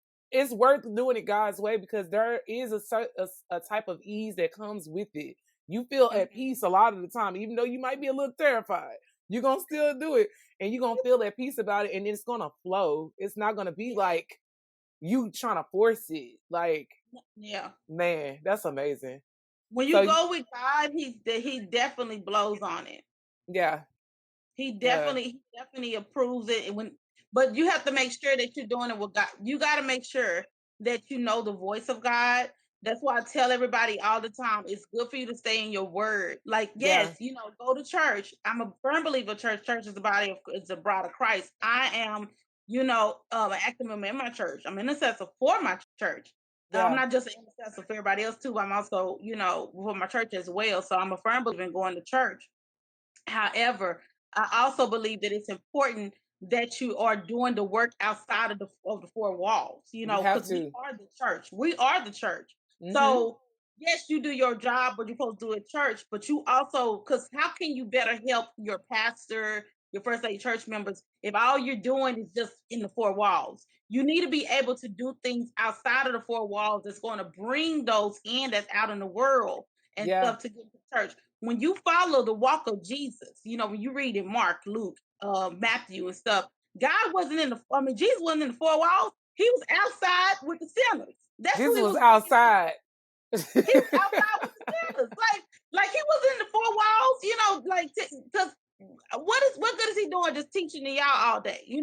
worth doing it God's way, because there is a type of ease that comes with it. You feel at peace a lot of the time, even though you might be a little terrified. You're going to still do it, and you're going to feel at peace about it, and it's going to flow. It's not going to be like you trying to force it. Like, Yeah. man, that's amazing. When you go with God, he definitely blows on it. Yeah. He definitely approves it. But you have to make sure that you're doing it with God. You got to make sure that you know the voice of God. That's why I tell everybody all the time, it's good for you to stay in your word. Like, yes, go to church. I'm a firm believer church. Church is the bride of Christ. I am, an active member in my church. I'm an intercessor for my church. Yeah. I'm not just an intercessor for everybody else too. I'm also, for my church as well. So I'm a firm believer in going to church. However, I also believe that it's important that you are doing the work outside of the four walls, because we are the church. We are the church. Mm-hmm. So yes, you do your job, but you're supposed to do it at church, but you also, because how can you better help your pastor, your first lady church members, if all you're doing is just in the four walls? You need to be able to do things outside of the four walls that's going to bring those in that's out in the world and stuff to get to church. When you follow the walk of Jesus, when you read in Mark, Luke, Matthew and stuff, Jesus wasn't in the four walls. He was outside with the sinners. Jesus was outside. He was outside with the sinners. Like he was in the four walls, because what good is he doing just teaching to y'all all day? He's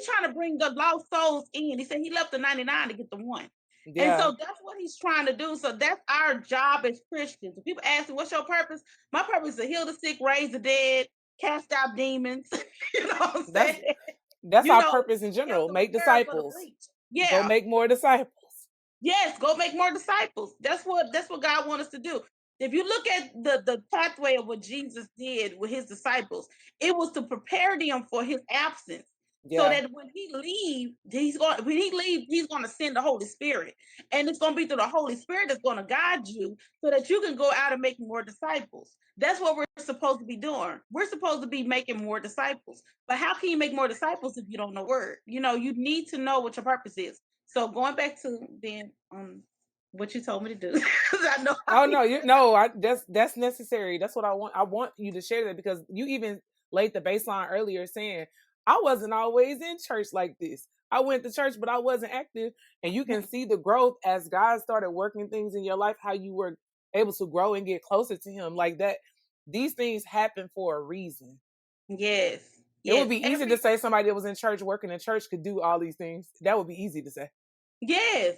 trying to bring the lost souls in. He said he left the 99 to get the one. Yeah. And so that's what he's trying to do. So that's our job as Christians. When people ask me, what's your purpose? My purpose is to heal the sick, raise the dead, cast out demons. You know what I'm saying? That's our purpose in general. Make disciples. Yeah. Go make more disciples. Yes, go make more disciples. That's what God wants us to do. If you look at the pathway of what Jesus did with his disciples, it was to prepare them for his absence. Yeah. So that when he leaves, he's going to send the Holy Spirit. And it's going to be through the Holy Spirit that's going to guide you so that you can go out and make more disciples. That's what we're supposed to be doing. We're supposed to be making more disciples. But how can you make more disciples if you don't know the word? You need to know what your purpose is. So going back to then what you told me to do. That's necessary. That's what I want. I want you to share that, because you even laid the baseline earlier saying, I wasn't always in church like this. I went to church, but I wasn't active. And you can see the growth as God started working things in your life, how you were able to grow and get closer to him like that. These things happen for a reason. Yes. It would be easy to say somebody that was in church, working in church, could do all these things. That would be easy to say. Yes.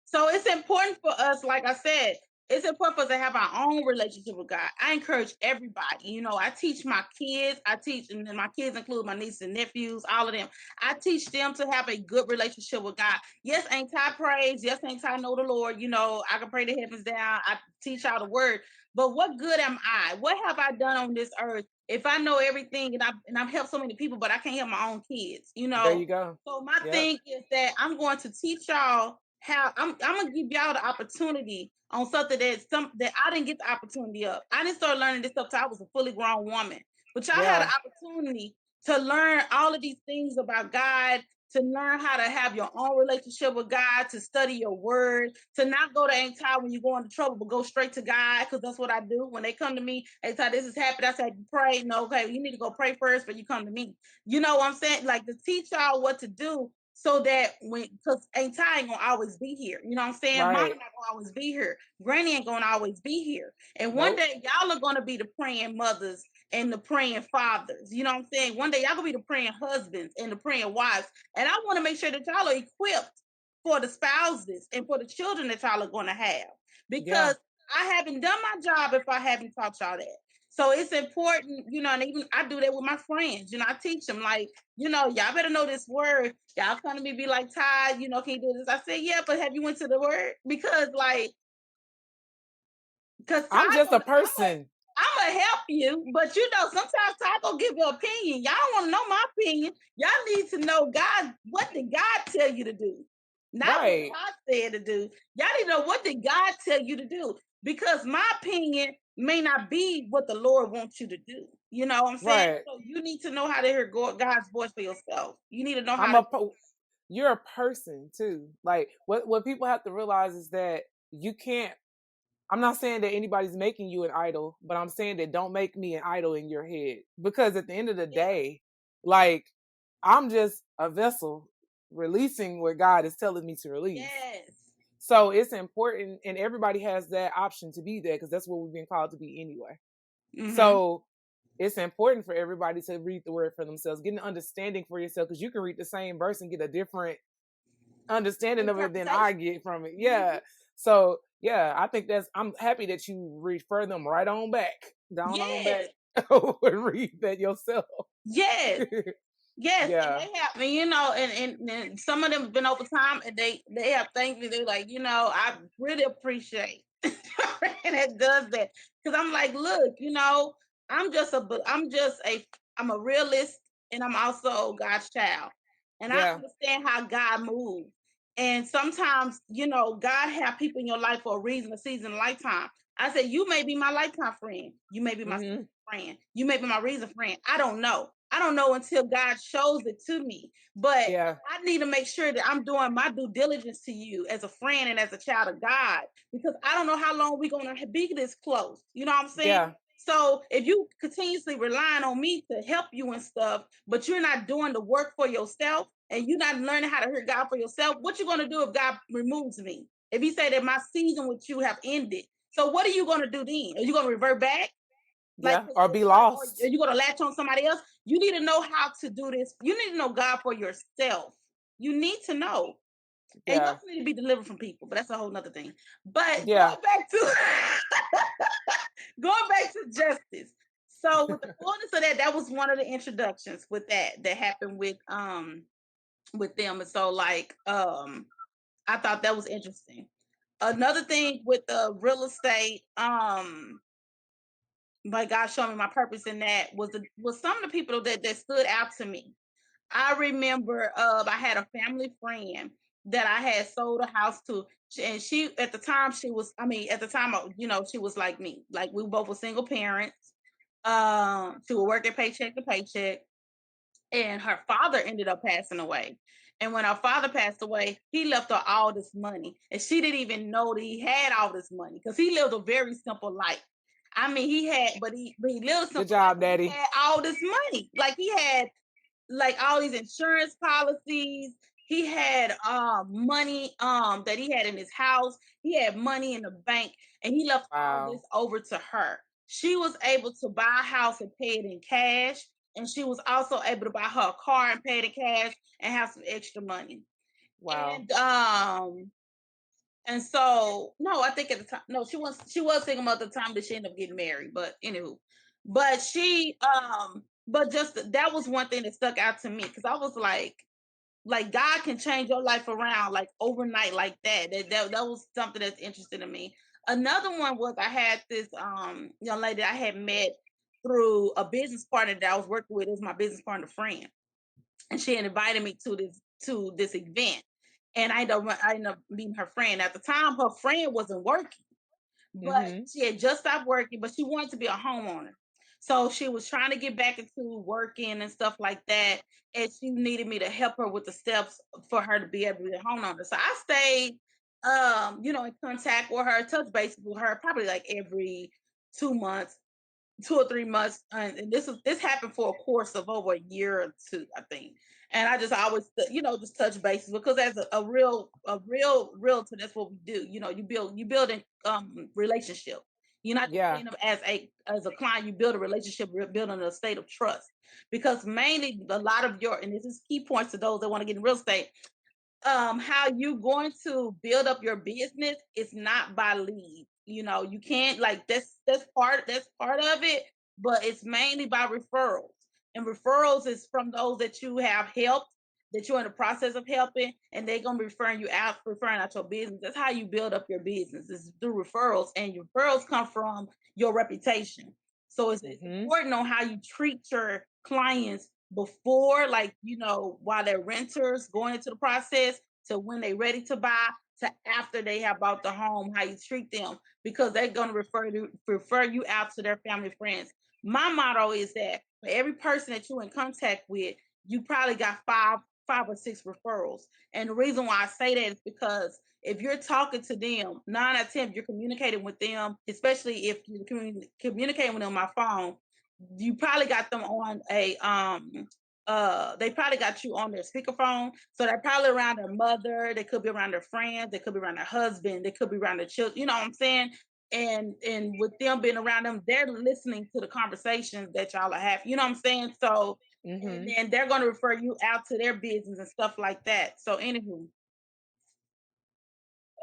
So it's important for us, like I said, it's important for us to have our own relationship with God. I encourage everybody. I teach my kids. and my kids include my nieces and nephews, all of them. I teach them to have a good relationship with God. Yes, ain't I praise. Yes, ain't I know the Lord. I can pray the heavens down. I teach y'all the word. But what good am I? What have I done on this earth if I know everything and I've helped so many people, but I can't help my own kids? There you go. So my thing is that I'm going to teach y'all how I'm gonna give y'all the opportunity on something that I didn't get the opportunity of. I didn't start learning this stuff till I was a fully grown woman. But y'all had an opportunity to learn all of these things about God, to learn how to have your own relationship with God, to study your word, to not go to Anti when you go into trouble, but go straight to God, because that's what I do. When they come to me, Anti, this is happening, I say, pray. No, okay, you need to go pray first, but you come to me. You know what I'm saying? Like, to teach y'all what to do. So that because Auntie ain't gonna always be here. You know what I'm saying? Right. Mama not gonna always be here. Granny ain't gonna always be here. And one day y'all are gonna be the praying mothers and the praying fathers. You know what I'm saying? One day y'all gonna be the praying husbands and the praying wives. And I want to make sure that y'all are equipped for the spouses and for the children that y'all are gonna have. Because I haven't done my job if I haven't taught y'all that. So it's important, and even I do that with my friends. I teach them like, y'all better know this word. Y'all come to me be like, Ty, can you do this? I said, yeah, but have you went to the word? Because I'm Ty just a gonna, person. I'm gonna help you, but sometimes Ty gonna give you an opinion. Y'all don't want to know my opinion. Y'all need to know God. What did God tell you to do? Not Right. what I said to do. Y'all need to know what did God tell you to do, because my opinion may not be what the Lord wants you to do. You know what I'm saying? Right. So you need to know how to hear God's voice for yourself. You need to know I'm how a you're a person too. Like what people have to realize is that you can't. I'm not saying that anybody's making you an idol, but I'm saying that don't make me an idol in your head, because at the end of the day, like, I'm just a vessel releasing what God is telling me to release. Yes. So it's important, and everybody has that option to be there, because that's what we've been called to be anyway. Mm-hmm. So it's important for everybody to read the word for themselves, get an understanding for yourself, because you can read the same verse and get a different understanding of it than I get from it. Yeah. So yeah, I think I'm happy that you refer them right on back. Down on back. Read that yourself. Yes. Yes, Yeah. and they have me, and some of them have been over time, and they have thanked me. They're like, I really appreciate and it does that, because I'm like, look, I'm a realist, and I'm also God's child, and I understand how God moves. And sometimes, God have people in your life for a reason, a season, a lifetime. I said, you may be my lifetime friend. You may be my friend. You may be my reason friend. I don't know. I don't know until God shows it to me. But I need to make sure that I'm doing my due diligence to you as a friend and as a child of God, because I don't know how long we're going to be this close. You know what I'm saying? Yeah. So if you continuously relying on me to help you and stuff, but you're not doing the work for yourself, and you're not learning how to hear God for yourself, what you going to do if God removes me? If he say that my season with you have ended, so what are you going to do then? Are you going to revert back? Or be lost. Or are you going to latch on somebody else? You need to know how to do this. You need to know God for yourself. You need to know. And you also need to be delivered from people, but that's a whole nother thing. But going back to justice. So with the fullness of that was one of the introductions with that happened with them. And so I thought that was interesting. Another thing with the real estate, my God showed me my purpose in that was some of the people that stood out to me. I remember I had a family friend that I had sold a house to, and she at the time she was like me, like we both were single parents. She was working paycheck to paycheck, and her father ended up passing away. And when her father passed away, he left her all this money, and she didn't even know that he had all this money, because he lived a very simple life. I mean, he lived a simple Good job, life. Daddy. He had all this money, like he had like all these insurance policies. He had money that he had in his house. He had money in the bank, and he left all this over to her. She was able to buy a house and pay it in cash, and she was also able to buy her a car and pay it in cash and have some extra money. Wow. And so no, I think at the time, no, she was single mother at the time that she ended up getting married. But anywho, but she but just that was one thing that stuck out to me, because I was like God can change your life around like overnight like that. That was something that's interesting to me. Another one was I had this young lady I had met through a business partner that I was working with. It was my business partner friend, and she had invited me to this event. And I ended up meeting her friend. At the time, her friend wasn't working, but she had just stopped working, but she wanted to be a homeowner. So she was trying to get back into working and stuff like that. And she needed me to help her with the steps for her to be able to be a homeowner. So I stayed, in contact with her, touch base with her probably like every 2 months, 2 or 3 months. And this happened for a course of over a year or two, I think. And I just always, just touch bases, because as a real realtor, that's what we do. You build a relationship. You're not just seeing them as a client. You build a relationship, building a state of trust. Because mainly a lot of and this is key points to those that want to get in real estate. How you going to build up your business is not by leads. You can't, like, that's part of it, but it's mainly by referrals. And referrals is from those that you have helped, that you're in the process of helping, and they're gonna be referring out your business. That's how you build up your business, is through referrals, and your referrals come from your reputation. So it's important on how you treat your clients before, like, while they're renters going into the process, to when they're ready to buy, to after they have bought the home, how you treat them, because they're going to refer you out to their family friends. My motto is that for every person that you're in contact with, you probably got five or six referrals. And the reason why I say that is because if you're talking to them, 9 out of 10, you're communicating with them, especially if you're communicating with them on my phone, you probably got them on a they probably got you on their speakerphone. So they're probably around their mother, they could be around their friends, they could be around their husband, they could be around their children, you know what I'm saying? And with them being around them, they're listening to the conversations that y'all are having, you know what I'm saying? So and then they're going to refer you out to their business and stuff like that. So anywho,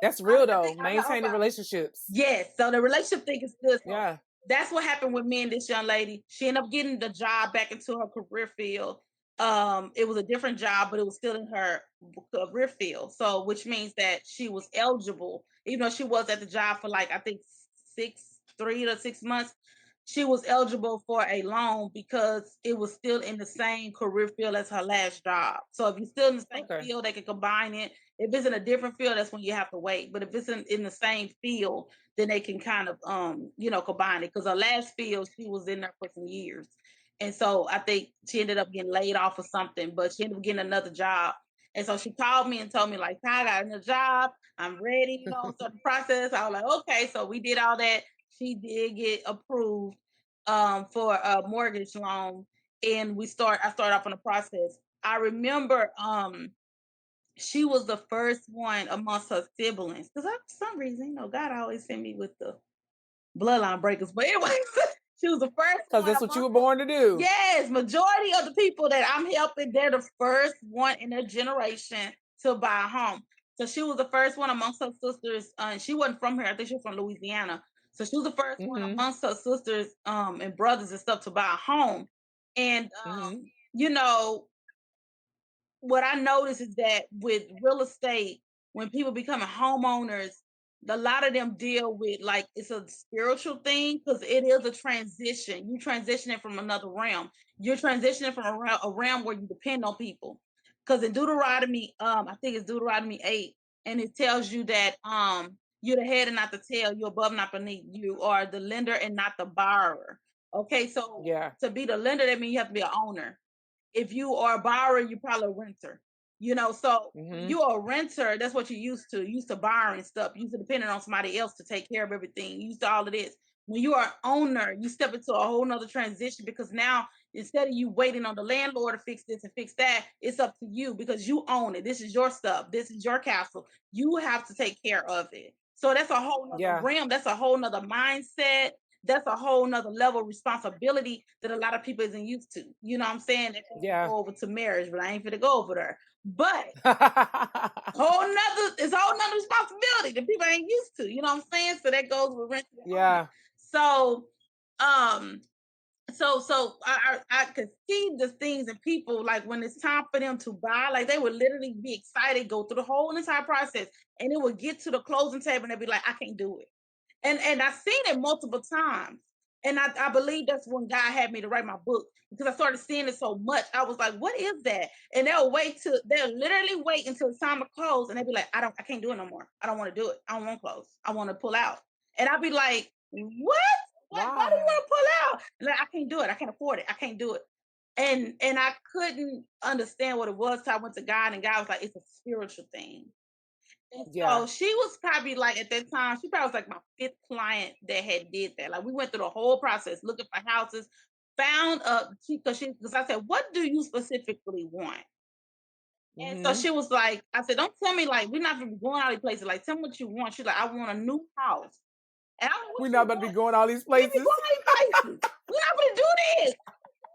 that's real though. Maintaining relationships. Yes. So the relationship thing is good. So yeah. That's what happened with me and this young lady. She ended up getting the job back into her career field. It was a different job, but it was still in her career field. So, which means that she was eligible, even though she was at the job for like, I think 3 to 6 months, she was eligible for a loan because it was still in the same career field as her last job. So if you're still in the same field, they can combine it. If it's in a different field, that's when you have to wait. But if it's in the same field, then they can kind of combine it. Because her last field, she was in there for some years. And so I think she ended up getting laid off or something, but she ended up getting another job. And so she called me and told me, like, I got another job. I'm ready, start the process. I was like, okay. So we did all that. She did get approved for a mortgage loan. And I started off on the process. I remember she was the first one amongst her siblings. Because for some reason, God always sent me with the bloodline breakers. But anyway, she was the first. Because that's what you were born to do. Yes, majority of the people that I'm helping, they're the first one in their generation to buy a home. So she was the first one amongst her sisters. She wasn't from here. I think she was from Louisiana. So she was the first one amongst her sisters and brothers and stuff to buy a home. And, what I noticed is that with real estate, when people becoming homeowners, a lot of them deal with, like, it's a spiritual thing because it is a transition. You transitioning from another realm. You're transitioning from a realm where you depend on people. Because in Deuteronomy, I think it's Deuteronomy 8, and it tells you that you're the head and not the tail, you're above, not beneath. You are the lender and not the borrower. Okay, so to be the lender, that means you have to be an owner. If you are a borrower, you're probably a renter. So you're a renter, that's what you're used to. You're used to borrowing stuff. You're used to depending on somebody else to take care of everything. You're used to all of this. When you are an owner, you step into a whole nother transition because now, instead of you waiting on the landlord to fix this and fix that, it's up to you because you own it. This is your stuff. This is your castle. You have to take care of it. So that's a whole nother realm. That's a whole nother mindset. That's a whole nother level of responsibility that a lot of people isn't used to. You know what I'm saying? Go over to marriage, but I ain't finna go over there. But it's a whole nother responsibility that people ain't used to. You know what I'm saying? So that goes with renting. Yeah. So I could see the things in people, like when it's time for them to buy, like they would literally be excited, go through the whole entire process, and it would get to the closing table and they'd be like, I can't do it. And I've seen it multiple times. And I believe that's when God had me to write my book, because I started seeing it so much. I was like, what is that? And they'll literally wait until it's time to close. And they'll be like, I can't do it no more. I don't want to do it. I don't want to close. I want to pull out. And I'll be like, what? Why do you want to pull out? Like, I can't do it. I can't afford it. I can't do it. And I couldn't understand what it was. So I went to God, and God was like, it's a spiritual thing. And so she was probably like, at that time, she probably was like my 5th client that had did that. Like, we went through the whole process, looking for houses, found because I said, what do you specifically want? And so she was like, I said, don't tell me, like, we're not gonna be going all these places. Like, tell me what you want. She's like, I want a new house. And we're not about to be going all these places. We're not gonna do this.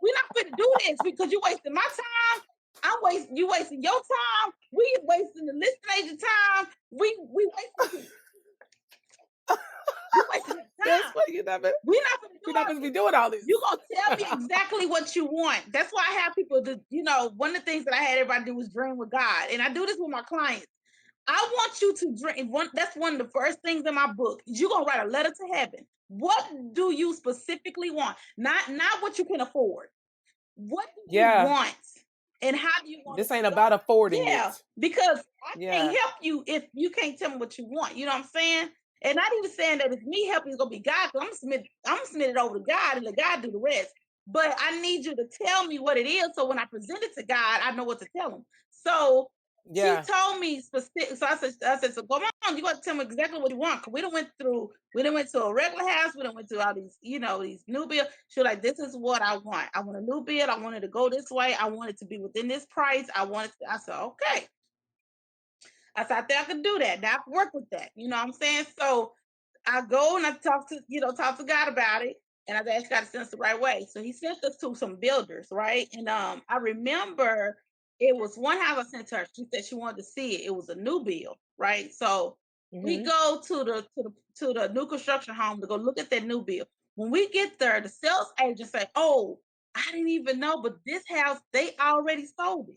We're not gonna do this because you're wasting my time. You wasting your time. We wasting the listing agent time. We wasting you wasting That's time. what you never. We're not gonna do We're not all supposed to this. be doing all this. You gonna tell me exactly what you want. That's why I have people to, one of the things that I had everybody do was dream with God. And I do this with my clients. I want you to dream. That's one of the first things in my book. You're gonna write a letter to heaven. What do you specifically want? Not what you can afford. What do you want? And how do you want this it ain't to go? about affording Yeah, it. because I Yeah. can't help you if you can't tell me what you want. You know what I'm saying? And not even saying that it's me helping, it's gonna be God. I'm gonna submit it over to God and let God do the rest. But I need you to tell me what it is, so when I present it to God, I know what to tell him. So Yeah. she told me specific. So I said, so come on, you got to tell me exactly what you want. Cause we done went to a regular house. We done went to all these, these new build. She was like, this is what I want. I want a new build. I want it to go this way. I want it to be within this price. I said, okay. I said, I think I can do that. Now I can work with that. You know what I'm saying? So I go and I talk to God about it. And I asked God to send us the right way. So he sent us to some builders, right? And I remember it was one house I sent to her. She said she wanted to see it. It was a new build, right? So we go to the new construction home to go look at that new build. When we get there, the sales agent say, "Oh, I didn't even know, but this house, they already sold it.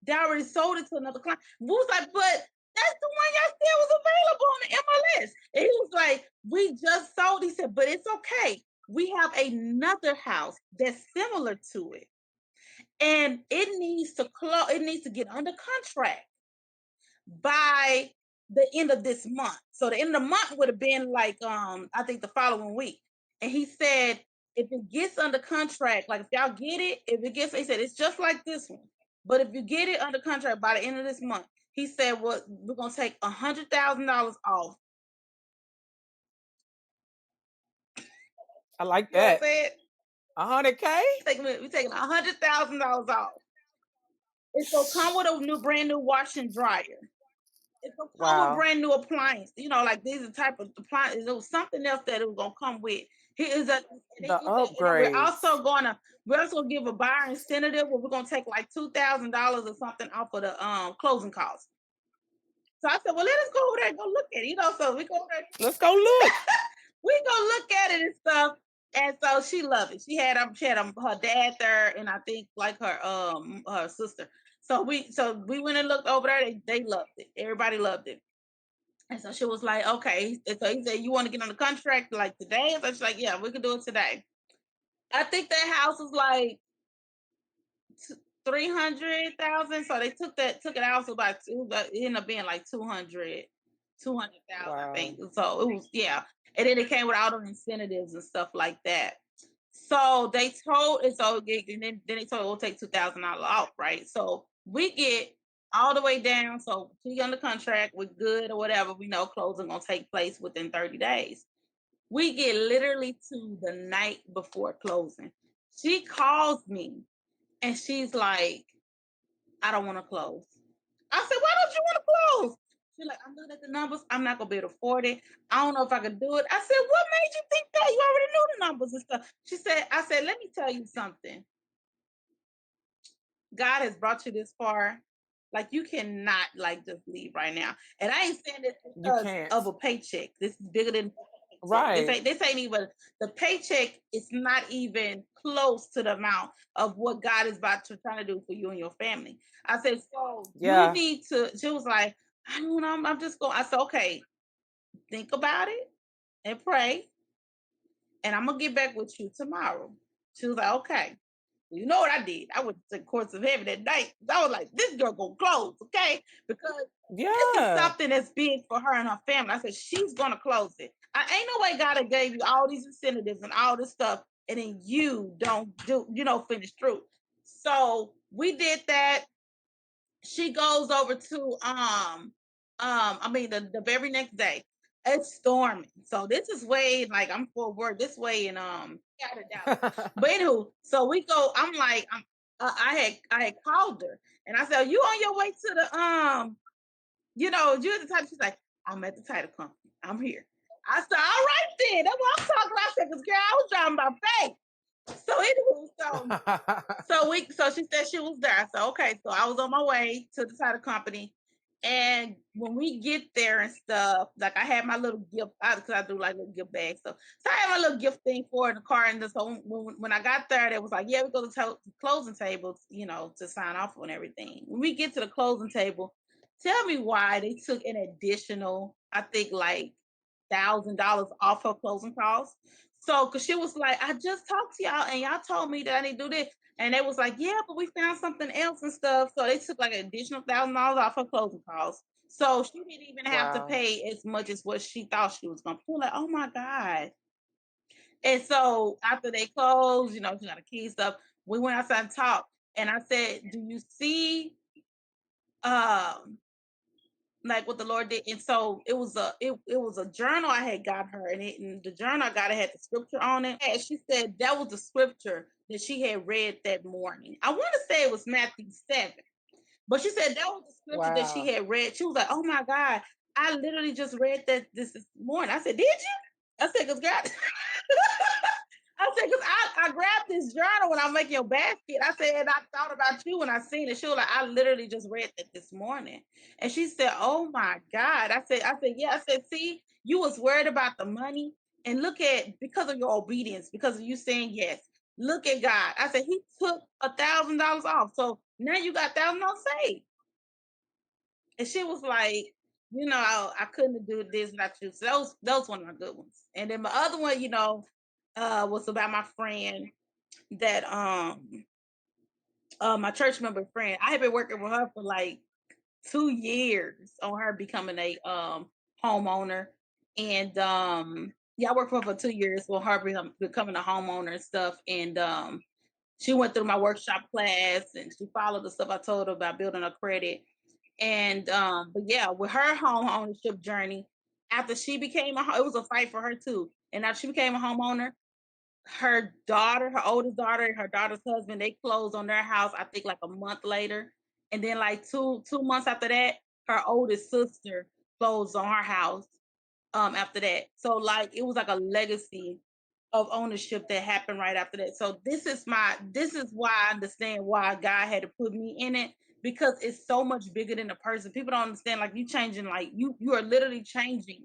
They already sold it to another client." We was like, "But that's the one y'all said was available on the MLS." And he was like, "We just sold." He said, "But it's okay. We have another house that's similar to it. And it needs to close, it needs to get under contract by the end of this month." So the end of the month would have been like I think the following week. And he said, if it gets under contract, like if y'all get it, he said it's just like this one. But if you get it under contract by the end of this month, he said, well, we're gonna take $100,000 off. I like You know what that. I'm saying? $100K? We're taking $100,000 off. It's gonna come with a brand new wash and dryer. It's gonna come with brand new appliance. Like these are the type of appliances. There was something else that it was gonna come with. The And upgrades. we're also gonna give a buyer incentive where we're gonna take like $2,000 or something off of the closing costs. So I said, well, let us go over there and go look at it. So we go over there. Let's go look. We go look at it and stuff. And so she loved it. She had her dad there, and I think like her sister. So we went and looked over there. They loved it. Everybody loved it. And so she was like, okay. And so he said, you want to get on the contract like today? So she's like, yeah, we can do it today. I think that house was like 300,000. So they took it out. So it ended up being like 200,000, I think. So it was, yeah. And then it came with all the incentives and stuff like that. So they told, and then they told we'll take $2,000 off, right? So we get all the way down. So she on the contract, we're good or whatever. We know closing gonna take place within 30 days. We get literally to the night before closing. She calls me and she's like, I don't want to close. I said, why don't you want to close? She's like, I'm looking at the numbers. I'm not going to be able to afford it. I don't know if I can do it. I said, what made you think that? You already knew the numbers and stuff. I said, let me tell you something. God has brought you this far. Like, you cannot just leave right now. And I ain't saying this because of a paycheck. This is bigger than right. This ain't even, the paycheck is not even close to the amount of what God is about to try to do for you and your family. I said, so you need to, she was like, I don't know, I'm just going. I said, okay, think about it and pray. And I'm going to get back with you tomorrow. She was like, okay. You know what I did? I went to the courts of heaven that night. I was like, this girl gonna close, okay? Because this is something that's big for her and her family. I said, she's gonna close it. Ain't no way God gave you all these incentives and all this stuff, and then you don't finish through. So we did that. She goes over to the very next day. It's storming. So this is way I'm for work this way in But anywho, so we go. I'm like, I had called her and I said, are you on your way to the you're at the title? She's like, I'm at the title company. I'm here. I said, all right then. That's what I'm talking about. I said, because girl, I was driving my faith. So anyway, so she said she was there. So okay, so I was on my way to the title company, And when we get there and stuff, like I had my little gift, because I do like little gift bags. So I had my little gift thing for in the car. And so when I got there, they was like, yeah, we go to the closing table, you know, to sign off on everything. When we get to the closing table, tell me why they took an additional, I think like $1,000 off her closing costs. So, cause she was like, I just talked to y'all and y'all told me that I need to do this. And they was like, yeah, but we found something else and stuff. So they took like an additional $1,000 off her closing costs. So she didn't even have to pay as much as what she thought she was gonna pay. Like, oh my God. And so after they closed, you know, she got a key stuff. We went outside and talked. And I said, do you see like what the Lord did? And so it was a journal I had got her, and the journal I got it had the scripture on it. And she said that was the scripture that she had read that morning. I want to say it was Matthew 7, but she said that was the scripture that she had read. She was like, "Oh my God, I literally just read that this morning." I said, "Did you?" I said, "Cause God." I said, because I grabbed this journal when I'm making your basket. I said, and I thought about you when I seen it. She was like, I literally just read that this morning. And she said, oh my God. I said, yeah. I said, see, you was worried about the money. And look at, because of your obedience, because of you saying yes, look at God. I said, he took $1,000 off. So now you got $1,000 saved. And she was like, you know, I couldn't do this without you. So those one of my good ones. And then my other one, you know, was about my friend that my church member friend. I had been working with her for like 2 years on her becoming a homeowner. And yeah, I worked for her for 2 years for her becoming a homeowner and stuff. And she went through my workshop class and she followed the stuff I told her about building her credit. And but yeah, with her home ownership journey, after she became it was a fight for her too. And after she became a homeowner, her daughter, her oldest daughter, and her daughter's husband, they closed on their house, I think like a month later. And then like two months after that, her oldest sister closed on her house after that. So like it was like a legacy of ownership that happened right after that. So this is why I understand why God had to put me in it, because it's so much bigger than a person. People don't understand, like you changing, like you are literally changing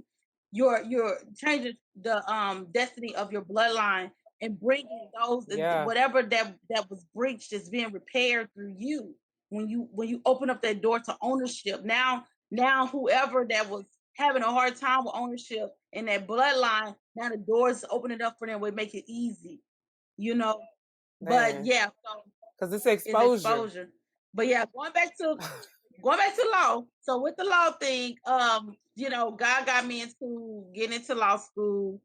you're changing the destiny of your bloodline and bringing those whatever that was breached is being repaired through you when you open up that door to ownership. Now whoever that was having a hard time with ownership in that bloodline, now the doors open it up for them, would make it easy, you know. Man. But yeah, so because it's exposure. But yeah, going back to law. So with the law thing, you know, God got me into getting into law school.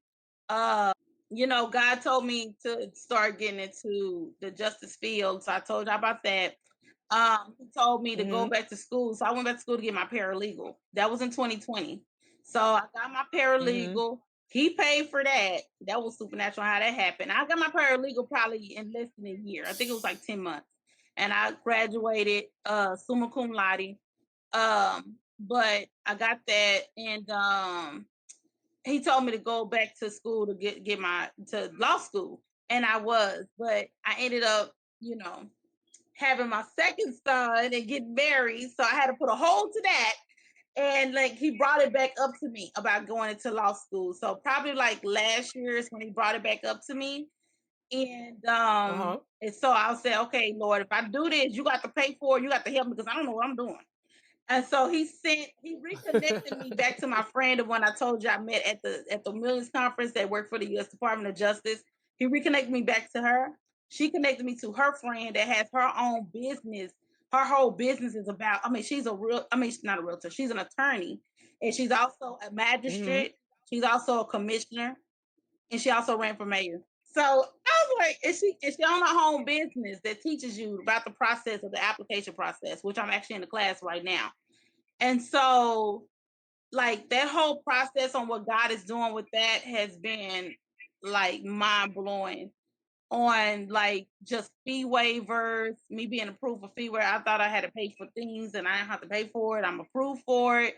You know, God told me to start getting into the justice field. So I told you about that. He told me to go back to school. So I went back to school to get my paralegal. That was in 2020. So I got my paralegal. He paid for that. That was supernatural how that happened. I got my paralegal probably in less than a year. I think it was like 10 months. And I graduated summa cum laude. But I got that, and he told me to go back to school to get to law school, and I was, but I ended up, you know, having my second son and getting married, so I had to put a hold to that. And like he brought it back up to me about going into law school. So probably like last year is when he brought it back up to me. And and so I'll say, okay, Lord, if I do this, you got to pay for it. You got to help me because I don't know what I'm doing. And so he reconnected me back to my friend, the one I told you I met at the Millions Conference that worked for the U.S. Department of Justice. He reconnected me back to her. She connected me to her friend that has her own business. Her whole business is about, she's not a realtor, she's an attorney. And she's also a magistrate. She's also a commissioner. And she also ran for mayor. So I was like, is she on her home business that teaches you about the process of the application process, which I'm actually in the class right now. And so like that whole process on what God is doing with that has been like mind blowing, on like just fee waivers, me being approved for fee waiver. I thought I had to pay for things and I didn't have to pay for it. I'm approved for it.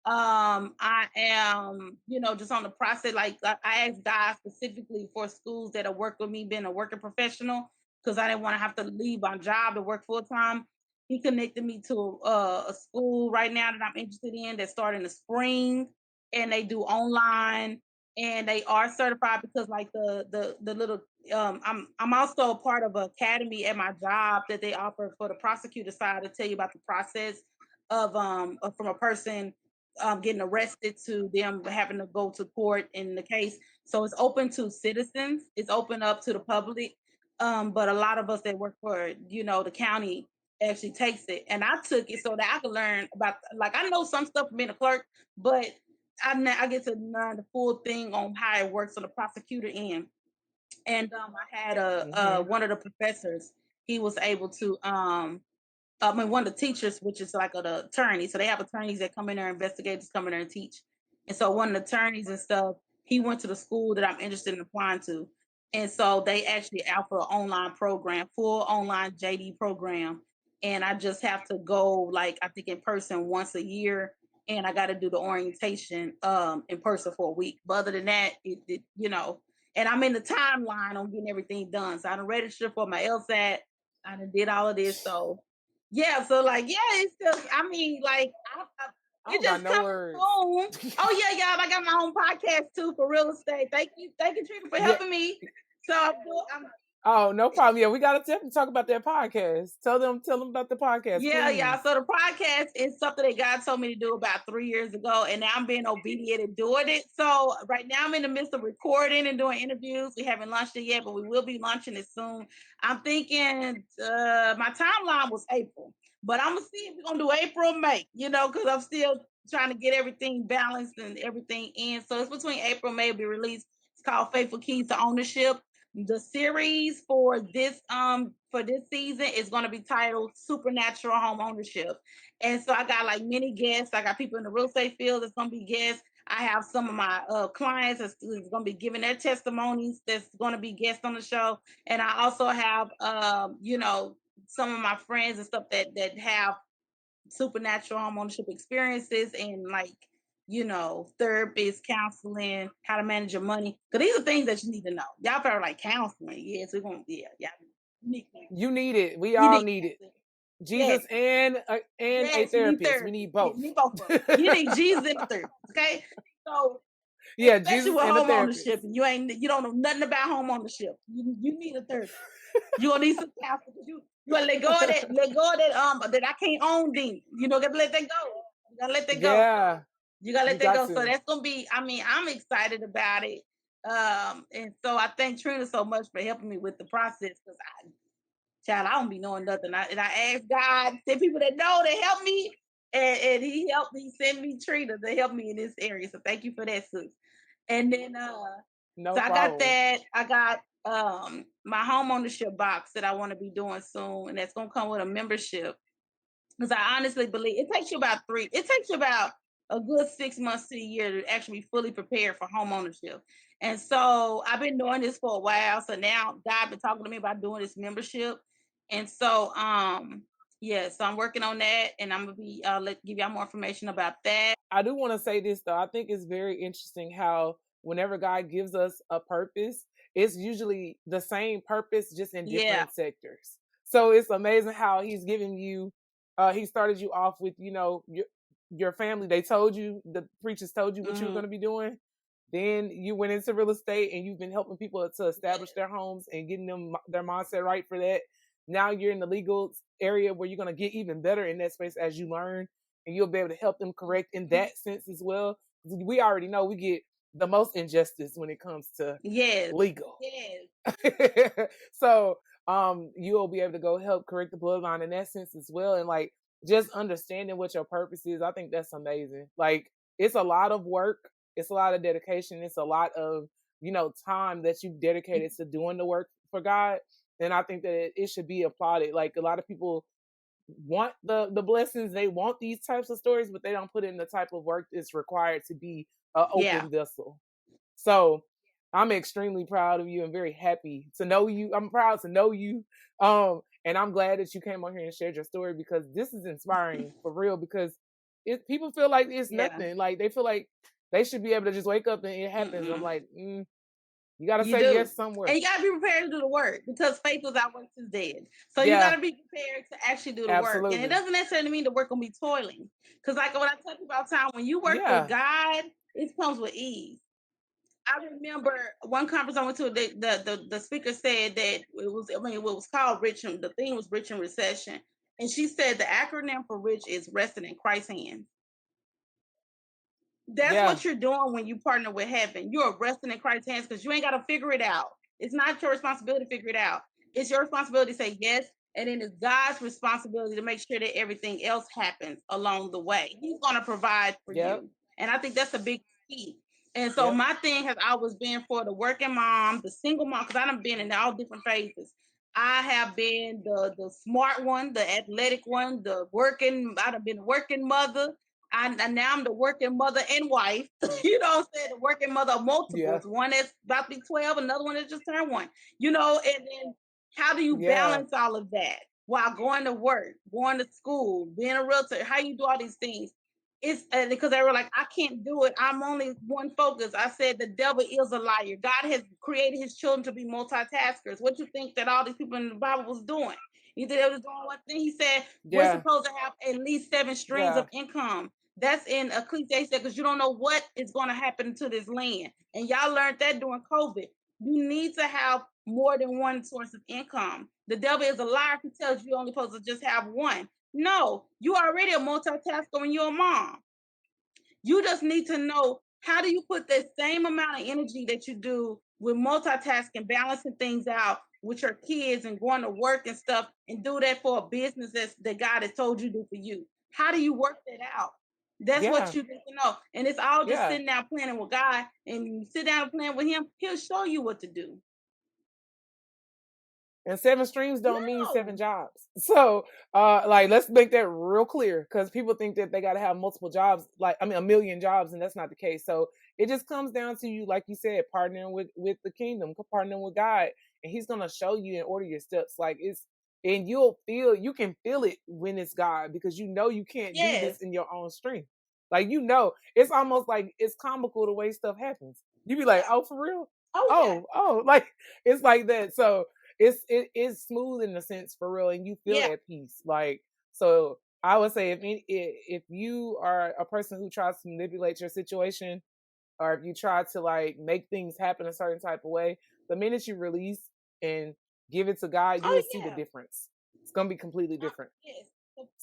I am, you know, just on the process. Like I asked God specifically for schools that'll work with me being a working professional, because I didn't want to have to leave my job to work full time. He connected me to a school right now that I'm interested in that start in the spring, and they do online, and they are certified because like the little I'm also a part of an academy at my job that they offer for the prosecutor side to tell you about the process of from a person getting arrested to them having to go to court in the case. So it's open to citizens. It's open up to the public. But a lot of us that work for the county actually takes it, and I took it so that I could learn about. Like I know some stuff from being a clerk, but I get to learn the full thing on how it works on the prosecutor end. And I had one of the professors. He was able to I mean, one of the teachers, which is like an attorney. So they have attorneys that come in there, investigators come in there and teach. And so one of the attorneys and stuff, he went to the school that I'm interested in applying to. And so they actually offer an online program, full online JD program. And I just have to go, like, I think in person once a year. And I got to do the orientation in person for a week. But other than that, and I'm in the timeline on getting everything done. So I done registered for my LSAT. I done did all of this. So yeah, so like, yeah, it's just, I mean, like, it just no comes words. soon. Oh yeah, y'all, I got my own podcast too for real estate. Thank you, Trina, for helping me. So I'm Oh, no problem. Yeah, we gotta definitely talk about that podcast. Tell them about the podcast. yeah, please. yeah. So the podcast is something that God told me to do about 3 years ago, and now I'm being obedient and doing it. So right now I'm in the midst of recording and doing interviews. We haven't launched it yet, but we will be launching it soon. I'm thinking my timeline was April, but I'm gonna see if we're gonna do April, May. Because I'm still trying to get everything balanced and everything in. So it's between April and May. Will be released. It's called Faithful Keys to Ownership. The series for this season is going to be titled Supernatural Home Ownership. And so I got like many guests. I got people in the real estate field that's going to be guests. I have some of my clients that's going to be giving their testimonies that's going to be guests on the show. And I also have some of my friends and stuff that have supernatural home ownership experiences and like therapists, counseling, how to manage your money. Because these are things that you need to know. Y'all probably like counseling. Yes, we're gonna You need it. We all need it. Jesus and a therapist. We need both. You need both of them. You need Jesus and a therapist. Okay. So yeah, especially Jesus with and home a ownership, and you don't know nothing about home ownership. You need a therapist. You gonna need some counseling. You gotta let go of that I can't own things. Gotta let that go. You gotta let that go. Yeah. You gotta let that go. So that's gonna be, I'm excited about it. And so I thank Trina so much for helping me with the process because I don't be knowing nothing. I ask God, send people that know to help me, and He helped me send me Trina to help me in this area. So thank you for that, sis. And then no so problem. I got that. I got my home ownership box that I want to be doing soon, and that's gonna come with a membership. Because I honestly believe it takes you about a good 6 months to a year to actually be fully prepared for home ownership. And so I've been doing this for a while. So now God been talking to me about doing this membership. And so so I'm working on that, and I'm gonna be give y'all more information about that. I do want to say this though. I think it's very interesting how whenever God gives us a purpose, it's usually the same purpose just in different sectors. So it's amazing how He's giving you He started you off with your family. They told you, the preachers told you what you were going to be doing. Then you went into real estate and you've been helping people to establish their homes and getting them their mindset right for that. Now you're in the legal area where you're going to get even better in that space as you learn, and you'll be able to help them correct in that sense as well. We already know we get the most injustice when it comes to legal. So you'll be able to go help correct the bloodline in that sense as well. And like just understanding what your purpose is, I think that's amazing. Like it's a lot of work, it's a lot of dedication, it's a lot of time that you've dedicated to doing the work for God. And I think that it should be applauded. Like a lot of people want the blessings, they want these types of stories, but they don't put in the type of work that's required to be an open vessel. So I'm extremely proud of you and very happy to know you. I'm proud to know you. And I'm glad that you came on here and shared your story because this is inspiring for real, because people feel like it's nothing. Like they feel like they should be able to just wake up and it happens. I'm like, You got to You say do. yes somewhere. And you got to be prepared to do the work because faith without works is dead. So you Yeah. got to be prepared to actually do the work. Absolutely. And it doesn't necessarily mean the work will be toiling. Because like when I tell people all the time, when you work Yeah. with God, it comes with ease. I remember one conference I went to, the speaker said that it was called Rich, and the thing was Rich in Recession. And she said the acronym for rich is resting in Christ's hands. That's Yeah. what you're doing when you partner with heaven. You're resting in Christ's hands because you ain't got to figure it out. It's not your responsibility to figure it out. It's your responsibility to say yes. And then it's God's responsibility to make sure that everything else happens along the way. He's going to provide for Yep. you. And I think that's a big key. And so Yep. my thing has always been for the working mom, the single mom, because I've been in all different phases. I have been the smart one, the athletic one, I've been a working mother. And now I'm the working mother and wife. You know what I'm saying? The working mother of multiples. Yeah. One that's about to be 12, another one that just turned 1. You know, and then how do you Yeah. balance all of that while going to work, going to school, being a realtor? How you do all these things? It's because they were like, I can't do it. I'm only one focus. I said the devil is a liar. God has created his children to be multitaskers. What you think that all these people in the Bible was doing? You think they was doing one thing? He said we're Yeah. supposed to have at least 7 streams Yeah. of income. That's in Ecclesiastes because you don't know what is going to happen to this land. And y'all learned that during COVID. You need to have more than one source of income. The devil is a liar if he tells you only supposed to just have one. No, you already a multitasker when you're a mom. You just need to know how do you put that same amount of energy that you do with multitasking, balancing things out with your kids and going to work and stuff, and do that for a business that God has told you to do for you. How do you work that out? That's what you need to know. And it's all just sitting down planning with God, and you sit down and plan with him, he'll show you what to do. And 7 streams don't mean 7 jobs. So, like, let's make that real clear because people think that they got to have multiple jobs, like, I mean, a million jobs, and that's not the case. So it just comes down to you, like you said, partnering with the kingdom, partnering with God, and he's going to show you and order your steps. Like and you can feel it when it's God because you know you can't do this in your own strength. Like, you know, it's almost like it's comical the way stuff happens. You be like, oh, for real? Oh, like it's like that. So it is smooth in a sense for real, and you feel at peace. Like, so I would say if you are a person who tries to manipulate your situation, or if you try to like make things happen a certain type of way, the minute you release and give it to God, you will see the difference. It's gonna be completely different.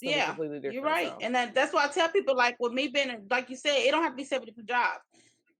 Yeah, completely different, you're right. so. And that's why I tell people, like with me being, like you said, it don't have to be 7 different jobs.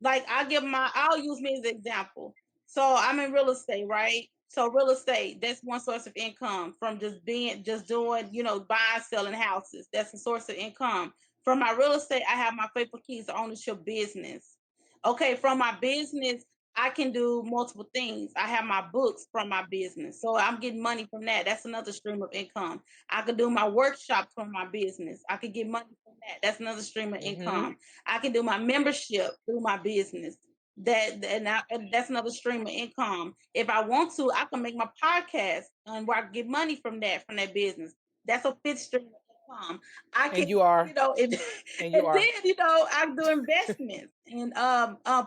Like I'll use me as an example. So I'm in real estate, right? So real estate, that's one source of income from just doing, buying, selling houses. That's a source of income. From my real estate, I have my Faithful Keys to Ownership business. Okay, from my business, I can do multiple things. I have my books from my business. So I'm getting money from that. That's another stream of income. I could do my workshops from my business. I could get money from that. That's another stream of income. I can do my membership through my business. That's another stream of income. If I want to, I can make my podcast and where I get money from that business. That's a 5th stream of income. I can, and you are, and then, I do investments in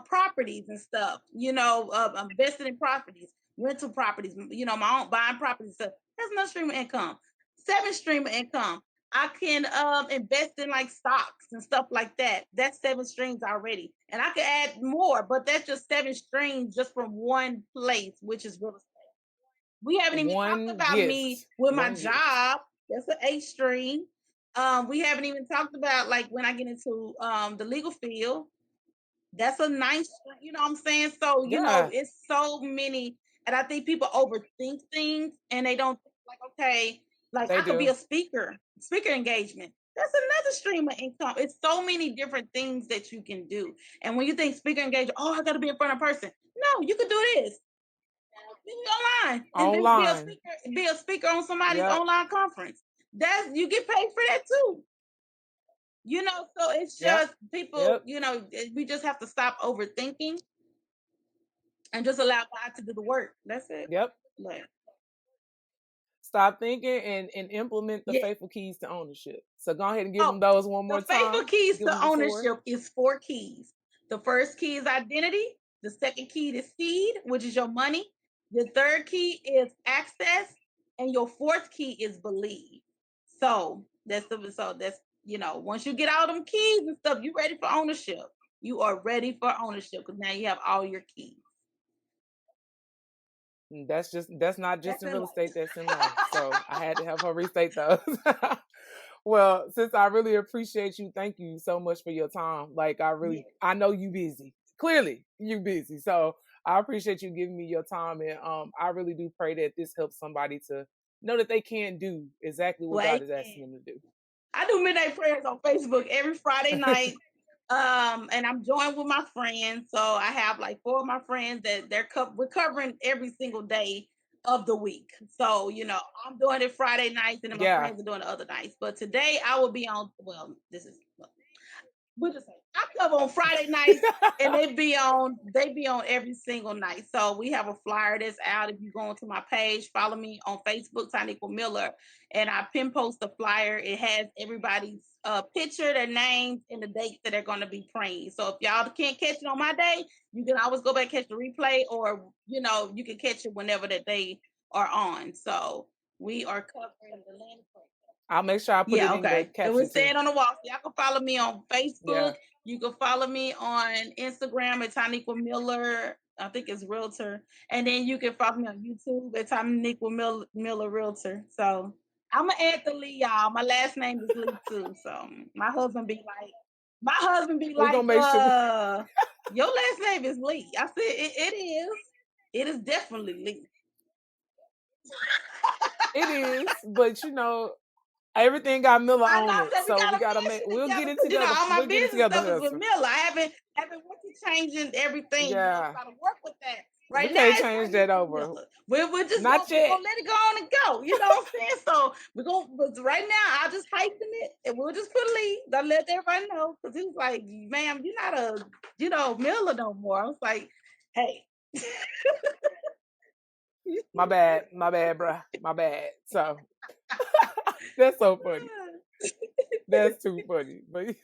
properties and stuff. Invested in properties, rental properties. My own buying properties. So that's another stream of income. 7th stream of income. I can invest in like stocks and stuff like that. That's 7 streams already. And I can add more, but that's just 7 streams just from one place, which is real estate. We haven't even talked about me with my job. That's an 8th stream. We haven't even talked about like when I get into the legal field. That's a 9th stream. You know what I'm saying? So, it's so many. And I think people overthink things and they don't think like, okay, like I could be a speaker engagement. That's another stream of income. It's so many different things that you can do. And when you think speaker engagement, oh, I got to be in front of a person. No, you could do this. Be online and then be a speaker on somebody's online conference. You get paid for that too. So it's just people, we just have to stop overthinking and just allow God to do the work. That's it. Yep. Stop thinking and implement the Faithful Keys to Ownership. So go ahead and give them those one more time. The Faithful Keys to Ownership is 4 keys. The first key is identity. The second key is seed, which is your money. The third key is access, and your fourth key is believe. So that's once you get all them keys and stuff, you ready for ownership. You are ready for ownership because now you have all your keys. That's not just That's in in real life. estate, that's in life. So I had to help her restate those. Well, since I really appreciate you, thank you so much for your time. Like I know you busy. Clearly, you busy. So I appreciate you giving me your time, and I really do pray that this helps somebody to know that they can do exactly what God is asking them to do. I do midnight prayers on Facebook every Friday night. And I'm joined with my friends. So I have like 4 of my friends that we're covering every single day of the week. So, I'm doing it Friday nights and then my friends are doing the other nights. But today I will be on, we'll just say I cover on Friday nights and they be on every single night. So we have a flyer that's out. If you go onto my page, follow me on Facebook, Tyniqua Miller, and I pin post the flyer. It has everybody's picture, their names, and the dates that they're going to be praying. So if y'all can't catch it on my day, you can always go back and catch the replay, or you can catch it whenever that they are on. So we are covering the land of prayer. I'll make sure I put it in the caption. And we say it on the wall. So y'all can follow me on Facebook. You can follow me on Instagram at Tyniqua Miller. I think it's Realtor. And then you can follow me on YouTube at Tyniqua Miller Realtor. So I'm going to add the Lee, y'all. My last name is Lee, too. So my husband be like, your last name is Lee. I said, it is. It is definitely Lee. It is, but everything got Miller on it, so we'll get it together. All my we'll get it business together, stuff is hustle. with Miller. I haven't went to changing everything. Yeah, Got to work with that. Right we now, can't change that over. We're just not gonna, yet. We're gonna let it go on and go. You know what I'm saying? So but right now, I'll just hyphen it, and we'll just put Lee. I'll let everybody know because he was like, "Ma'am, you're not a Miller no more." I was like, "Hey." My bad, bruh. My bad. So that's so funny. That's too funny. But